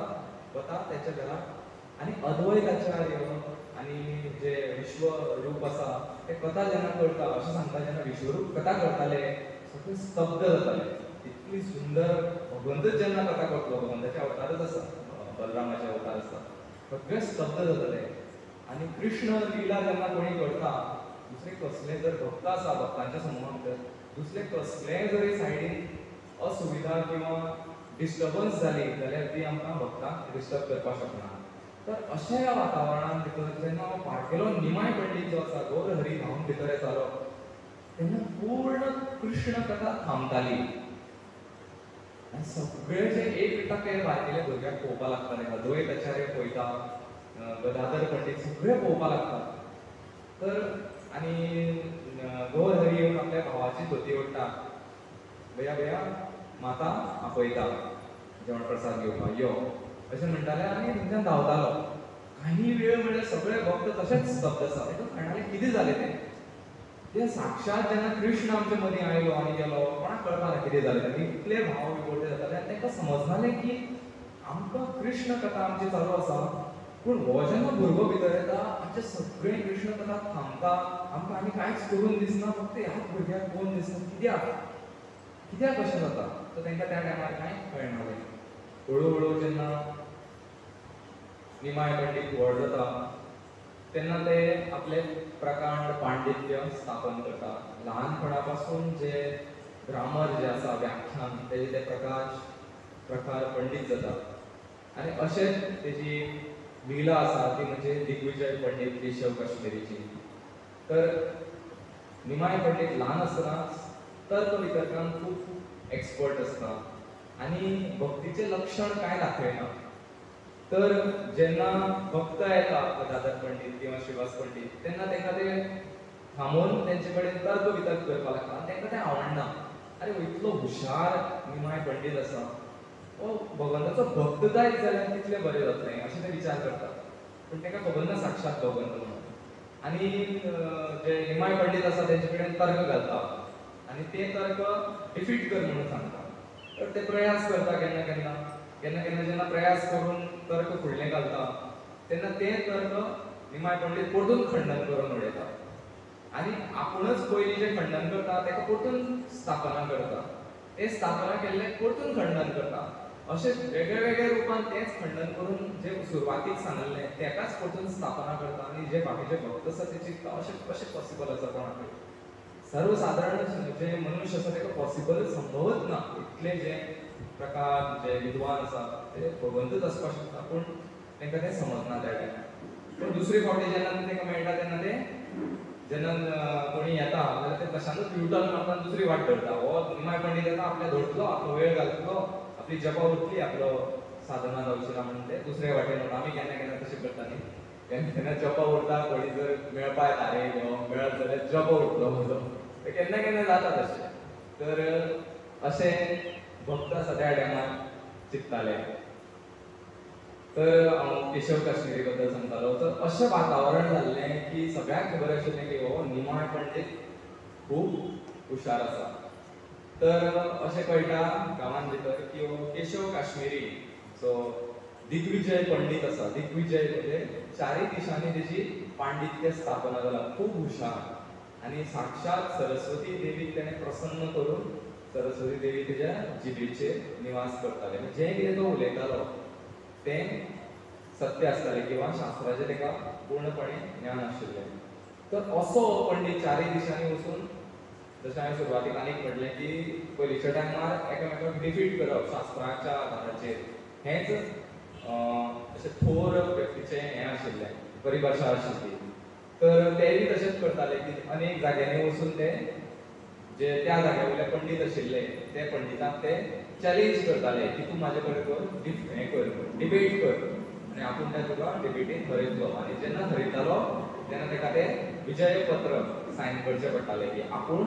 Speaker 2: वता तेच्या घराक आनी अद्वैताचार्य आनी जे विश्वरूप आसा ते कथा जेन्ना करता अशें सांगता, जेन्ना विश्वरूप कथा करताले सगळे स्तब्ध जाताले. इतली सुंदर भगवंतच जेन्ना कथा करतलो, भगवंताचे अवतारच आसा, बलरामाचे अवतार आसा, सगळे स्तब्ध जाताले. आनी कृष्ण लीला जेन्ना कोणी करता, दुसरे कसले जर भक्त आसा भक्तांच्या समूहा भितर, दुसरे कसलेय जरी सायडीन असुविधा किंवा डिस्टर्बन्स जाली जाल्यार ती आमकां भक्तांक डिस्टर्ब करपाक शकना. तर अशा ह्या वातावरणान भितर जेन्ना हांव पारखेलो निमाय पंडित जो आसा, गौर हरी धांवन भितर येतालो, तेन्ना पूर्ण कृष्ण कथा थांबताली आनी सगळे जे एक टक्के बारकेले भुरग्याक पळोवपाक लागताले, अद्वैताचार्य पळयता, गदाधर पंडित सगळे पळोवपाक लागतात. तर आनी गौर हरी येवन आपल्या भावाची धोती ओडटा, भया भया माता आपयता जेवण प्रसाद घेवपाक यो अशें म्हणटाले आनी थंयच्यान धांवतालो. काही वेळ म्हळ्यार सगळे भक्त तशेंच स्तब्ध आसा. ताका कळनालें कितें जालें तें साक्षात जेन्ना कृष्ण आमचे मदीं आयलो आनी गेलो, कोणाक कळपाना कितें जालें तें. इतले भाव विभोटे जाताले आनी तांकां समजनालें की आमकां कृष्ण कथा आमची चालू आसा, पूण हो जेन्ना भुरगो भितर येता आमचे सगळे कृष्ण कथा थांबता, आमकां आनी कांयच करून दिसना, फक्त ह्याच भुरग्याक पळोवन दिसता कित्याक अशें जाता. तर तांकां त्या टायमार कांय कळनालें. हळू जेन्ना निमाय पंडित व्हड जाता तेन्ना ते आपले प्रकांड पांडित्य स्थापन करता. ल्हानपणा पासून जे ग्रामर जे आसा, व्याख्यान, तेजे ते प्रकार पंडित जाता. आनी अशेंच तेजी लीला आसा ती म्हणजे दिग्विजय पंडित केशव काश्मीरीची. तर निमाय पंडित ल्हान आसतनाच तर्क वितर्कांत खूब एक्सपर्ट आसता आनी भक्तीचें लक्षण कांय दाखयना. तर जेन्ना भक्त येता गदाधर पंडित किंवा श्रीवास पंडित तेन्ना तांकां ते थांबोवन तेंचे कडेन तर्क वितर्क करपाक लागता आनी तांकां तें आवडना. अरे इतलो हुशार निमाय पंडित आसा, हो भगवंताचो भक्त जायत जाल्यार कितलें बरें जातलें अशें ते विचार करतात. पूण तांकां खबर ना साक्षात भगवंत म्हणून. आनी जे निमाय पंडित आसा तेंचे कडेन तर्क घालता आनी ते तर्क डिफीट कर म्हणून सांगता. तर ते प्रयास करता केन्ना केन्ना जेन्ना प्रयास करून तर्क फुडलें घालता तेन्ना ते तर्क निमाय पंडित परतून खंडन करून उडयता आनी आपुणूच पयलीं जें खंडन करता तेका परतून स्थापना करता. ते स्थापना केल्लें परतून खंडन करता. अशें वेगळ्या रुपान तेंच खंडन करून जे सुरवातीक सांगल्लें तेकाच परतून स्थापना करता आनी जे बाकीचे भक्त आसा ते चिंतता अशें कशें पॉसिबल आसा कोणाकूय. सर्वसाधारण जे मनुश्य आसा ताका पॉसिबल संभवच ना. इतले जे प्रकार जे विद्वान आसा ते भगवंतच आसपाक शकता, पूण तांकां तें समजना त्या टायमार. पूण दुसरे फावटी जेन्ना तांकां मेळटा तेन्ना ते जेन्ना कोणी येता जाल्यार ते तशानूच युटर्न मारता आनी दुसरी वाट धरता. हो निमाय पंडित येता, आपल्या धरतलो, आपलो वेळ घालतलो, आपली जपा उरतली, आपलो साधना जावची ना म्हणून ते दुसरे वाटेन वता. आमी केन्ना तशें करता न्ही, केन्ना जपा उरता, कोणी जर मेळपाक येता रे मेळत जाल्यार जपा उरतलो म्हजो. केन्ना जाता तशें. तर अशें भक्त आसा त्या टायमार चिंतताले. तर हांव केशव काश्मीरी बद्दल सांगतालो. तर अशें वातावरण जाल्लें की सगळ्यांक खबर आशिल्लें की हो निमाय पंडित खूब हुशार आसा. तर अशें कळटा गांवांत भितर की हो केशव काश्मीरी जो दिग्विजय पंडित आसा, दिग्विजय म्हणजे चारय दिशांनी तेजी पांडित्य स्थापना जाला, खूब हुशार. आनी साक्षात सरस्वती देवीक तेणें प्रसन्न करून सरस्वती देवी तेच्या जिबेचेर निवास करताले. जे कितें तो उलयतालो तें सत्य आसतालें किंवा शास्त्राचें तेका पूर्णपणे ज्ञान आशिल्लें. तर असो पंडीत चारय दिशांनी वचून, जशें हांवें सुरवातीक आनीक म्हटलें की पयलींच्या टायमार एकामेकांक डिफीट करप शास्त्राच्या आदाराचेर, हेंच अशें थोर व्यक्तीचें हें आशिल्लें, परिभाशा आशिल्ली. तर तेय तशेंच करताले की अनेक जाग्यांनी वचून ते जे त्या जाग्या वयले पंडीत आशिल्ले ते पंडितांक ते चॅलेंज करताले की तूं म्हाजे कडेन हें कर, डिबेट कर, आनी आपूण त्या तुका डिबेटीन हरयतलो. आनी जेन्ना हरयतालो तेन्ना तेका तें विजय पत्र सायन करचें पडटालें की आपूण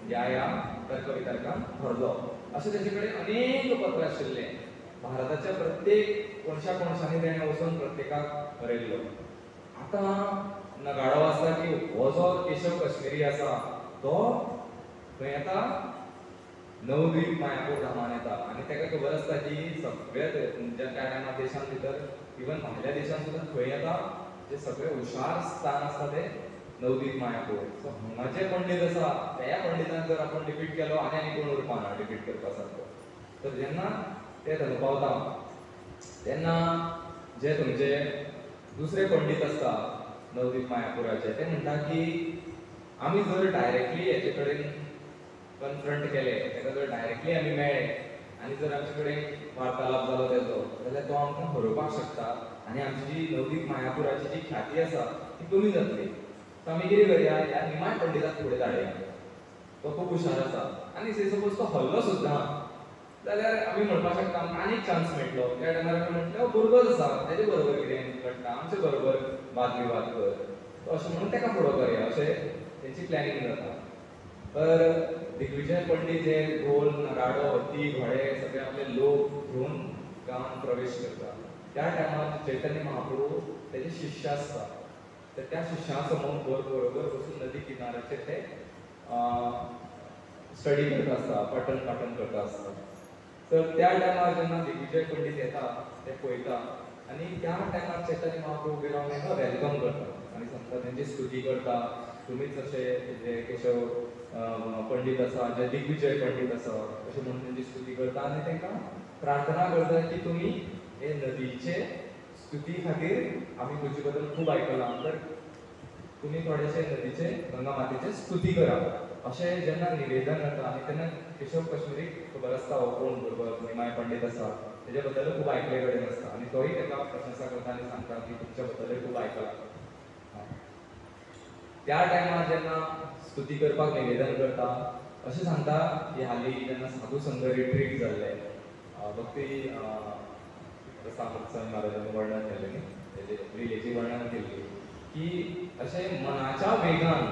Speaker 2: ह्या तर्क वितर्कांत हरलो. अशें तेजे कडेन अनेक पत्र आशिल्ले. भारताच्या प्रत्येक कोणशांनी तेणें वचून प्रत्येकाक हरयल्लो. आतां नगाडो आसा की हो जो केशव कश्मीरी आसा तो खंय येता, नवद्वीप मायापूर धामान येता. आनी तेका खबर आसता की सगळे त्या टायमार देशां भितर इवन भायल्या देशांत सुद्दां खंय येता जे सगळे हुशार स्थान आसता ते नवद्वीप मायापूर. सो हांगा जे पंडीत आसा त्या पंडितान जर आपूण डिफीट केलो आनी कोण उरपाना डिफीट करपा सारको. तर जेन्ना ते थंय पावता तेन्ना जे तुमचे दुसरे पंडीत आसता नवद्वीप मायापुराचे ते म्हणटा की आमी जर डायरेक्टली हेचे कडेन कन्फ्रंट केले, तेका जर डायरेक्टली आमी मेळ्ळे आनी जर आमचे कडेन वार्तालाप जालो तेजो, जाल्यार तो आमकां हरोवपाक शकता आनी आमची जी नवद्वीप मायापुराची जी ख्याती आसा ती कमी जातली. सो आमी कितें करया, ह्या निमाय पंडिताक फुडें धाडया. तो खूब हुशार आसा आनी से सपोज तो हल्लो सुद्दां जाल्यार आमी म्हणपाक शकता आमकां आनीक चान्स मेळटलो. त्या टायमार आमी म्हटलें बरोबर आसा, तेजे बरोबर कितें घडटा, आमचे बरोबर वाद विवाद कर, अशें म्हणून तेका फुडो करया अशें तेंची प्लॅनिंग जाता. तर दिग्विजय पंडीत जे ढोल नगाडो हत्ती घोडे सगळे आपले लोक घेवन गांवांत प्रवेश करता. त्या टायमार चैतन्य महाप्रभू तेजे शिष्य आसता. तर त्या शिष्यां समोर बरोबर वचून नदी किनाऱ्याचेर ते स्टडी करता आसता, पठण पाठण करता आसता. तर त्या टायमार जेन्ना दिग्विजय पंडीत येता ते पळयता आनी त्या टायमार चैतन्य महाप्रभू उबे रावन ताका वेलकम करता आनी सांगता, तेंची स्तुती करता. तुमीच अशे जे केशव पंडीत आसा, जे दिग्विजय पंडीत आसा अशें म्हणून तेंची स्तुती करता आनी तांकां प्रार्थना करता की तुमी हे नदीचे स्तुती खातीर आमी तुजे बद्दल खूब आयकलां, तर तुमी थोडेशे नदीचे गंगा मातेचे स्तुती करा अशें जेन्ना निवेदन जाता. आनी तेन्ना केशव कश्मीरीक खबर आसता हो कोण बरोबर निमाय पंडीत आसा, तेजे बद्दल खूब आयकले कडेन आसता आनी तोय ताका प्रशंसा करता आनी सांगता की तुमच्या बद्दलूय खूब आयकलां. त्या टायमार जेन्ना स्तुती करपाक निवेदन करता अशें सांगता की हालीं जेन्ना साधू संघ रिट्रीट जाल्ले भक्ती सामर्थ्य महाराजांनी वर्णन केलें न्ही, तेजे लिलेची वर्णन केल्ली की अशें मनाच्या वेगान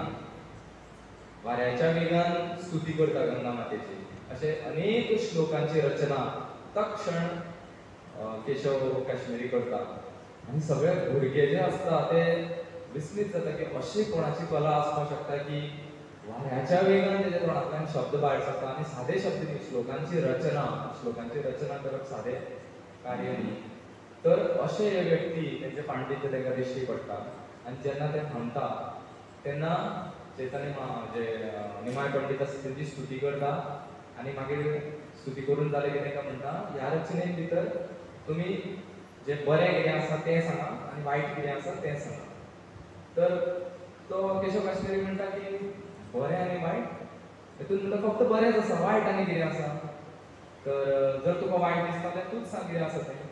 Speaker 2: वाऱ्याच्या वेगान स्तुती करता गंगा मातेची. अशे अनेक श्लोकांची रचना तक्षण केशव काश्मीरी करता आनी सगळे भुरगे जे आसता ते विस्मीत जाता की अशी कोणाची कला आसपाक शकता की वाऱ्याच्या वेगान तेजे तोंडांतल्यान शब्द भायर सरता आनी सादे शब्द न्ही, श्लोकांची रचना करप सादें कार्य न्ही. तर अशे हे व्यक्ती तेंचे पांडित्य ताका दिश्टी पडटा आनी जेन्ना ते म्हणटा तेन्ना चैतन्य जे निमाय पंडीत आसा तेंची स्तुती करता आनी मागीर स्तुती करून जालें की ताका म्हणटा ह्या रचनेन भितर तुमी जे बरें कितें आसा तें सांगा आनी वायट कितें आसा तें सांगा. तर तो केशव काश्मीरी म्हणटा की बरें आनी वायट, हितून म्हणटा फक्त बरेंच आसा, वायट आनी कितें आसा. तर जर तुका वायट दिसता जाल्यार तूंच सांग कितें आसा तें.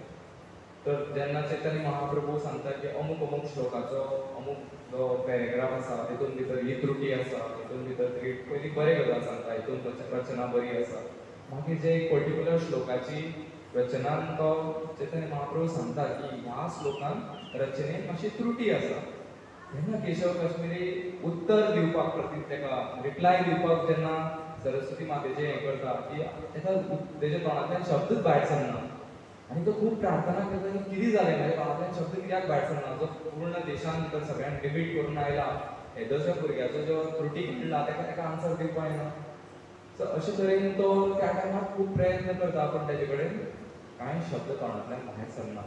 Speaker 2: तर जेन्ना चैतन्य महाप्रभू सांगता की अमूक श्लोकाचो अमूक जो पॅरेग्राफ आसा तितून भितर ही त्रुटी आसा, तितून भितर पयलीं बरें गजाल सांगता, हितून रचना बरी आसा. मागीर जे एक पर्टिक्युलर श्लोकाची रचनान तो चैतन्य महाप्रभू सांगता की ह्या श्लोकान रचनेन मातशी त्रुटी आसा. तेन्ना केशव काश्मीरी उत्तर दिवपाक ताका रिप्लाय दिवपाक जेन्ना सरस्वती मातेचें हें करता की ताका तेजे तोंडांतल्यान शब्दूच भायर सरना आनी तो खूब प्रार्थना करता की कितें जालें म्हाज्या तोंडांतल्यान शब्द कित्याक भायर सरना. जो पूर्ण देशान भितर सगळ्यांक डिबीट करून आयला, येदोशा भुरग्याचो जो त्रुटी घडला ताका आन्सर दिवपाक येना. सो अशे तरेन तो त्या टायमार खूब प्रयत्न करता पूण तेजे कडेन कांय शब्द तोंडांतल्यान भायर सरना.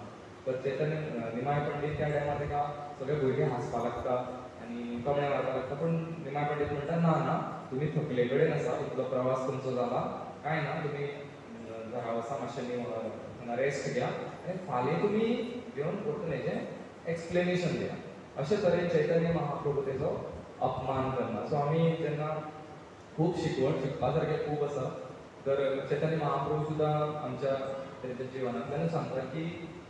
Speaker 2: तर चैतन्य निमाय पंडीत त्या टायमार ताका सगळे भुरगे हांसपाक लागता आनी कमळे मारपाक लागता. पूण निमाय पंडीत म्हणटा ना तुमी थकले कडेन आसा, इतलो प्रवास तुमचो जाला काय ना तुमी घरा वचा मातशें रेस्ट घ्या आनी फाल्यां तुमी येवन परतून हेजें एक्सप्लेनेशन दिया. अशे तरेन चैतन्य महाप्रभू तेजो अपमान करना. सो आमी जेन्ना खूब शिकवण शिकपा सारकें खूब आसा. तर चैतन्य महाप्रभू सुद्दां आमच्या तेच्या जिवनांतल्यान सांगता की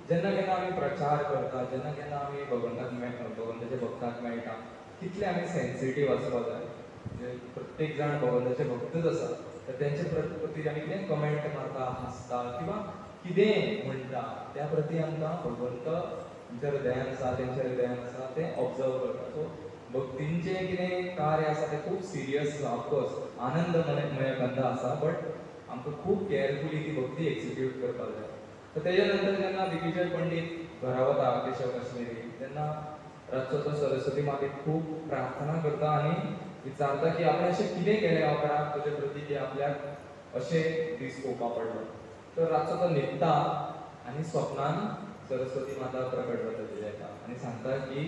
Speaker 2: जेन्ना केन्ना आमी प्रचार करता, जेन्ना केन्ना आमी भगवंताच्या भक्तांक मेळटा, कितले आमी सेन्सिटीव आसपा जाय. म्हणजे प्रत्येक जाण भगवंताचे भक्तच आसा, तर तेंचे प्रती आमी कितें कमेंट मारता, हांसता किंवा कितें म्हणटा त्या प्रती आमकां भगवंत आमच्या हृदयान आसा, तेंच्या हृदयान आसा तें ऑब्जर्व करता. सो भक्तींचें कितें कार्य आसा तें खूब सिरियस आसा. ऑफकोर्स आनंदमय कंदा आसा, बट आमकां खूब केअरफुली ती भक्ती एक्झिक्यूट करपाक जाय. तर तेच्या नंतर जेन्ना दिग्विजय पंडीत घरा वता केशव काश्मीरी, तेन्ना रातचो तो सरस्वती मातेक खूब प्रार्थना करता आनी विचारता की आपणें अशें कितें केलें अपराध तुजे प्रती की आपल्याक अशें दीस पळोवपा पडलो. तर रातचो तो न्हिदता आनी स्वप्नान सरस्वती माता प्रकट जाता तेच्या हेका आनी सांगता की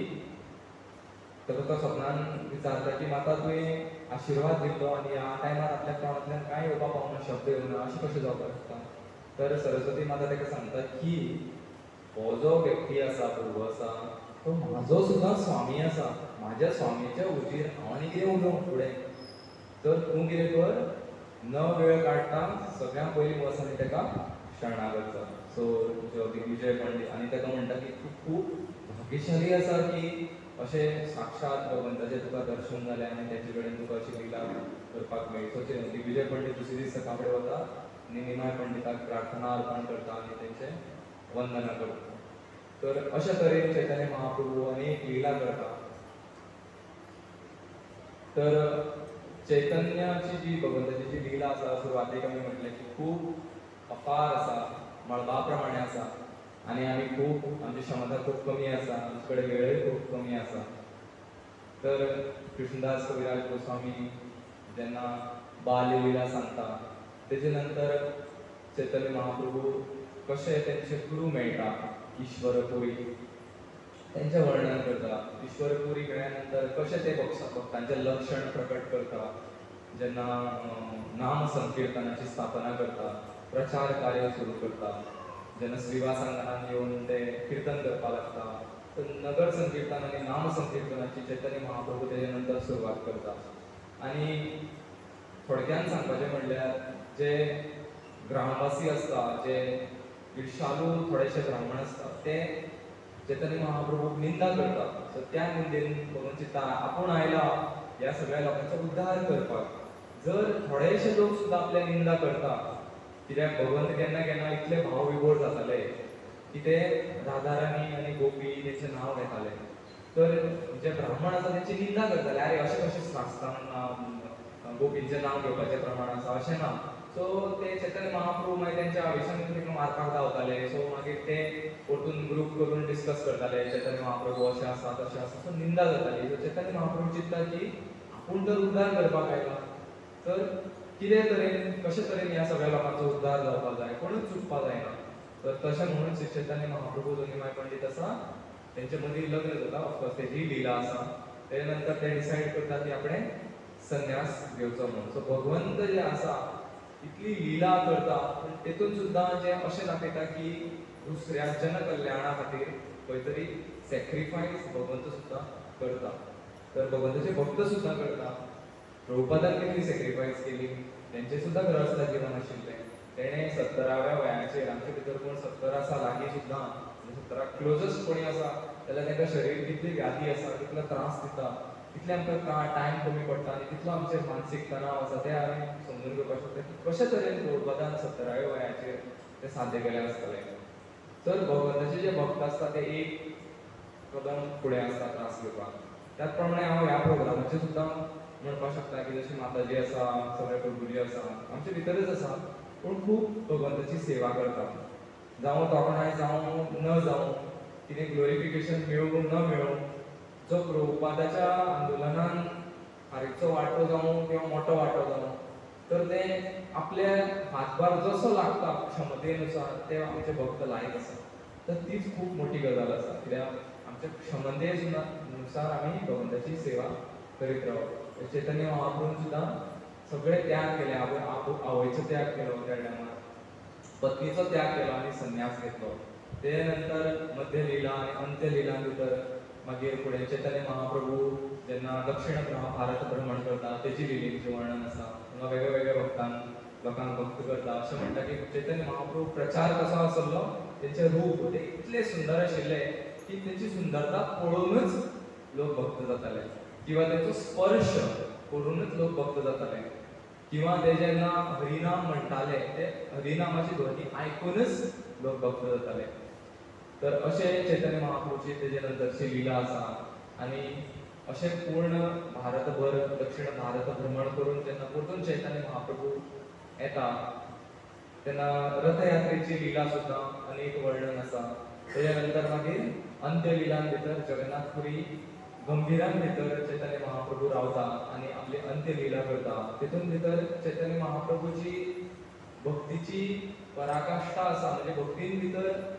Speaker 2: तो स्वप्नान विचारता की माता तुवें आशिर्वाद दिल्लो आनी ह्या टायमार आपल्या तोंडांतल्यान कांय येवपा पावना, शब्द येवना, अशें कशें जावपाक शकता. तर सरस्वती माता ताका सांगता की हो जो व्यक्ती आसा, प्रभू आसा, तो म्हाजो सुद्दां स्वामी आसा. म्हाज्या स्वामीच्या उजीर हांव आनी कितें उलोवं फुडें. तर तूं कितें कर, न वेळ काडटा सगळ्यां पयलीं वच आनी ताका शरणागत जा. सो दिग्विजय पंडीत आनी ताका म्हणटा की तूं खूब भाग्यशाली आसा की अशें साक्षात भगवंताचें तुका दर्शन जालें आनी तेचे कडेन तुका अशी लिला करपाक मेळ्ळी. सो दिग्विजय पंडीत दुसरे दीस सकाळ फुडें वता आनी निमाय पंडिताक प्रार्थना अर्पण करता आनी तेंचें वंदना करता. तर अशा तरेन चैतन्य महाप्रभू अनेक लिला करता. तर चैतन्याची जी भगवंताची जी लिला आसा, सुरवातेक आमी म्हटलें की खूब अपार आसा, मळबा प्रमाणे आसा आनी आमी खूब आमची क्षमता खूब कमी आसा, आमचे कडेन वेळय खूब कमी आसा. तर कृष्णदास कविराज गोस्वामी जेन्ना बाल लिला सांगता, तेजे नंतर चैतन्य महाप्रभू कशें तेंचे गुरू मेळटा ईश्वरपुरी, तेंचें वर्णन करता. ईश्वरपुरी मेळ्ळ्या नंतर कशें ते भक्तांचें लक्षण प्रकट करता. जेन्ना नाम संकीर्तनाची स्थापना करता, प्रचार कार्य सुरू करता, जेन्ना श्रीवासांगणान येवन ते कीर्तन करपाक लागता, तर नगर संकीर्तन आनी नाम संकीर्तनाची चैतन्य महाप्रभू तेजे नंतर सुरवात करता. आनी थोडक्यान सांगपाचें म्हणल्यार जे ग्रामवासी आसता, जे इर्शालू थोडेशे ब्राह्मण आसता, ते चैतन्य महाप्रभूक निंदा करता. सो त्या निंदेन करून चित्ता आपूण आयला ह्या सगळ्या लोकांचो उद्धार करपाक. जर थोडेशे लोक सुद्दां आपल्या निंदा करता, कित्याक भगवंत केन्ना केन्ना इतले भाव विभोर जाताले की ते राधाराणी आनी गोपी तेंचें नांव घेताले. तर जे ब्राह्मण आसा तेंची निंदा करताले, अरे अशें कशें शास्त्रान गोपींचें नांव घेवपाचें प्रमाण आसा, अशें ना. सो ते चैतन्य महाप्रभू मागीर तेंच्या आवेशान ताका मारपाक धांवताले. सो मागीर ते परतून ग्रूप करून डिस्कस करताले, चैतन्य महाप्रभू अशें आसा तशें आसा. सो निंदा जाताली. सो चैतन्य महाप्रभू चिंतता की आपूण तर उद्धार करपाक आयला, तर कितें तरेन कशें तरेन ह्या सगळ्या लोकांचो उद्धार जावपाक जाय, कोणूच चुकपाक जायना. तर तशें म्हणून श्री चैतन्य महाप्रभू जो निमाय पंडीत आसा तेंचे मदीं लग्न जाता. ऑफकोर्स तेजी लिला आसा. तेजे नंतर ते डिसायड करता की आपणें संन्यास घेवचो म्हणून. सो भगवंत जे आसा इतली लिला करता, पूण तेतून सुद्दां जे अशें दाखयता की दुसऱ्या जनकल्याणा खातीर खंय तरी सॅक्रिफायस भगवंत सुद्दां करता. तर भगवंताचे भक्त सुद्दां करता. प्रभुपादान कितली सॅक्रिफायस केली, तेंचें सुद्दां गृहस्थ जिवन आशिल्लें. तेणें 17व्या वयाचेर आमचे भितर कोण 17 आसा लागीं सुद्दां, 17 क्लोजस्ट कोणी आसा जाल्यार ताका शरीर कितली व्याधी आसा, कितलो त्रास दिता, कितले आमकां टायम कमी पडटा आनी कितलो आमचेर मानसीक तणाव आसा ते आमी समजून घेवपाक शकता की कशे तरेन प्रभुपादान 17व्या वयाचेर ते साध्य केलें आसतलें. तर भगवंताचे जे भक्त आसता ते एक कदम फुडें आसता त्रास घेवपाक. त्याच प्रमाणे हांव ह्या प्रोग्रामाचेर सुद्दां म्हणपाक शकता की जशी माताजी आसा, सगळे प्रभुजी आसा, आमचे भितरच आसा, पूण खूब भगवंताची सेवा करता. जावं तोखणाय जावं न जावं, कितें ग्लोरिफिकेशन मेळूं न मेळूं, जो प्रभुपादाच्या आंदोलनान हारीचो वांटो जावं किंवा मोठो वांटो जावं, तर ते आपले हातभार जसो लागता क्षमतेनुसार ते आमचे भक्त लायत आसा. तर तीच खूब मोठी गजाल आसा, कित्याक आमच्या क्षमतेनुसार आमी भगवंताची सेवा करीत रावप. चैतन्य महाप्रभून सुद्दां सगळे त्याग केले. आवयचो त्याग केलो त्या टायमार, पत्नीचो त्याग केलो आनी संन्यास घेतलो. ते नंतर मध्य लिला आनी अंत्य लिला भितर मागीर फुडें चैतन्य महाप्रभू जेन्ना दक्षिण भारत भ्रमण करता तेची लिलेचें वर्णन आसा. हांगा वेगळ्या वेगळ्या भक्तांक लोकांक भक्त करता. अशें म्हणटा की चैतन्य महाप्रभू प्रचार कसो आसलो, तेंचे रूप ते इतले सुंदर आशिल्ले की तेची सुंदरता पळोवनूच लोक भक्त जाताले, किंवा तेचो स्पर्श करूनच लोक भक्त जाताले, किंवा ते जेन्ना हरिनाम म्हणटाले ते हरिनामाची ध्वनी आयकूनच लोक भक्त जाताले. तर अशें चैतन्य महाप्रभूची तेजे नंतरची लिला आसा. आनी अशें पूर्ण भारतभर दक्षिण भारत भ्रमण करून जेन्ना परतून चैतन्य महाप्रभू येता तेन्ना रथयात्रेची लिला सुद्दां अनेक वर्णन आसा. तेजे नंतर मागीर अंत्य लिलां भितर जगन्नाथपुरी गंभीरान भितर चैतन्य महाप्रभू रावता आनी आपली अंत्य लिला करता. तितून भितर चैतन्य महाप्रभूची भक्तीची पराकाष्ठा आसा. म्हणजे भक्तीन भितर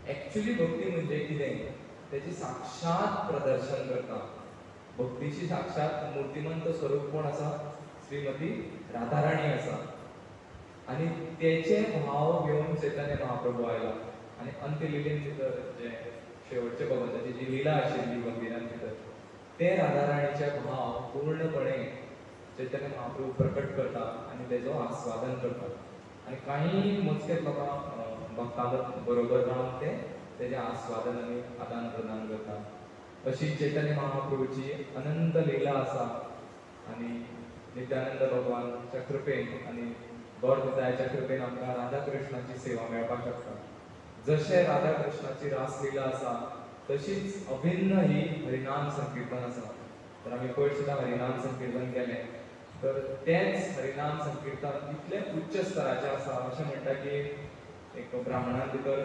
Speaker 2: एक्चुअली भक्ती म्हणजे कितें तेची साक्षात प्रदर्शन करता. भक्तीची साक्षात मूर्तिमंत स्वरूप कोण आसा? श्रीमती राधाराणी आसा. आनी तेचे भाव घेवन चैतन्य महाप्रभू आयला. आनी अंत्य लिलेन भितर जे शेवटचे भगवंताची जी लीला आशिल्ली गंभीरान भितर ते राधाराणीचे भाव पूर्णपणे चैतन्य महाप्रभू प्रकट करता आनी तेजो आस्वादन करता. आनी काही मोजकेच लोकां भक्तां बरोबर रावन ते तेजे आस्वादन आनी आदान प्रदान करता. अशी चैतन्य महाप्रभूची अनंत लीला आसा. आनी नित्यानंद भगवानाच्या कृपेन आनी गौर पितायाच्या कृपेन आमकां राधा कृष्णाची सेवा मेळपाक शकता. जशें राधा कृष्णाची रासलीला आसा तशीच अभिन्न ही हरिनाम संकीर्तन आसा. तर आमी पयर सुद्दां हरिनाम संकीर्तन केलें, तर तेंच हरिनाम संकीर्तन इतले उच्च स्तराचें आसा. अशें म्हणटा की एक ब्राह्मणां भितर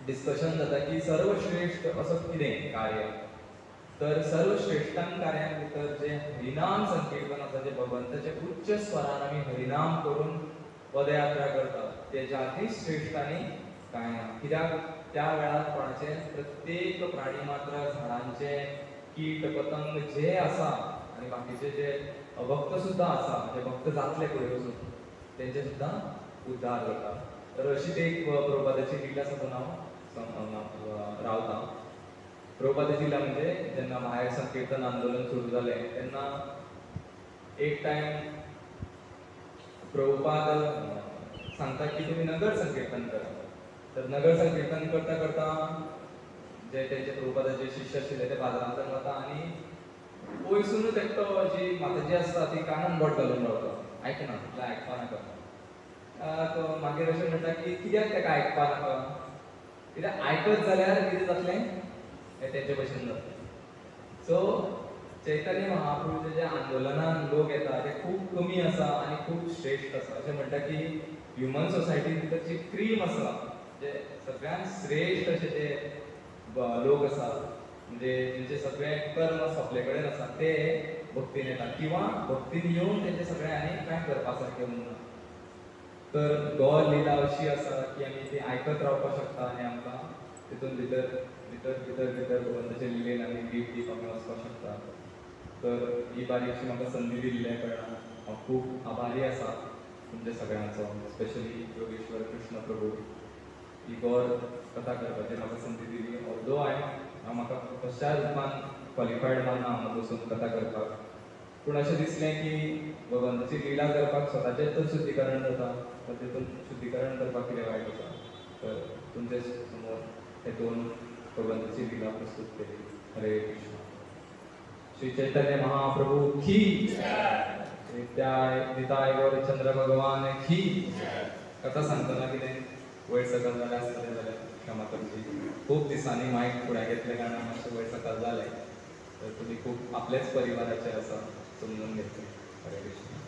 Speaker 2: डिस्कशन जाता की सर्वश्रेष्ठ असो कितें कार्य. तर सर्वश्रेष्ठां कार्यां भितर जे हरिनाम संकीर्तन आसा, जे भगवंताचे उच्च स्वरान आमी हरिनाम करून पदयात्रा करता, तेज्यातूय श्रेष्ठ आनी कांय ना. कित्याक त्या वेळार कोणाचे प्रत्येक प्राणी मात्र, झाडांचे, कीट पतंग जे आसा आनी बाकीचे जे अभक्त सुद्दां आसा, जे भक्त जातले फुडें वचून तेंचे सुद्दां उद्धार जाता. तर अशी ते एक प्रभुपादाची लीला साधून हांव रावता. प्रभुपादाची लीला म्हणजे जेन्ना भायर संकीर्तन आंदोलन सुरू जालें तेन्ना एक टायम प्रभुपाद सांगता की तुमी नगर संकीर्तन करा. तर नगर संकीर्तन करता करता जे तेंचे प्रभुपादाचे शिश्य आशिल्ले ते बाजारांतल्यान वता आनी पयसूनच एकटो जी माताजी आसता ती कानान बोट घालून रावता, आयकना, आपल्याक आयकपा नाका. तो मागीर अशें म्हणटा की कित्याक ताका आयकपा नाका, कित्याक आयकत जाल्यार कितें जातलें हें तेंचे भशेन जातलें. सो चैतन्य महाप्रभूचे जे आंदोलनान लोक येता ते खूब कमी आसा आनी खूब श्रेष्ठ आसा. अशें म्हणटा की ह्युमन सोसायटी भितरची क्रीम आसा, जे सगळ्यांत श्रेष्ठ अशे जे लोक आसा, म्हणजे जेंचे सगळे कर्म सोंपले कडेन आसा ते भक्तीन येता, किंवा भक्तीन येवन तेंचे सगळे आनी कांय करपा सारकें उरना. तर गौर लीला अशी आसा की आमी ती आयकत रावपाक शकता आनी आमकां तितून भितर भितर भितर भितर भगवंताचे लिलेन आमी डीप डीप आमी वचपाक शकता. तर ही बारीकशी म्हाका संदी दिल्ले कारणान हांव खूब आभारी आसा तुमच्या सगळ्यांचो, स्पेशली योगेश्वर कृष्ण प्रभू ही गौर कथा करपाची म्हाका संदी दिली. ऑल्दो म्हाका कशाय रुपान क्वॉलिफायड मानना हांगा बसून कथा करपाक, पूण अशें दिसलें की भगवंताची लीला करपाक स्वताचेंच तर शुद्धीकरण जाता, तर तितून शुद्धीकरण करपाक कितें वायट आसा. तर तुमचे समोर हे दोन भगवंताची लीला प्रस्तुत केली. हरे कृष्ण. श्री चैतन्य महाप्रभू की निताय गौरचंद्र भगवान की. कथा सांगतना कितें वयर सकल जालें आसतलें जाल्यार क्षमा करची. खूब दिसांनी मायक फुड्यान घेतले कारणान मातशें वयर सकल जालें. तर तुमी खूब आपलेच परिवाराचे आसा, समजून घेतले. हरे कृष्ण.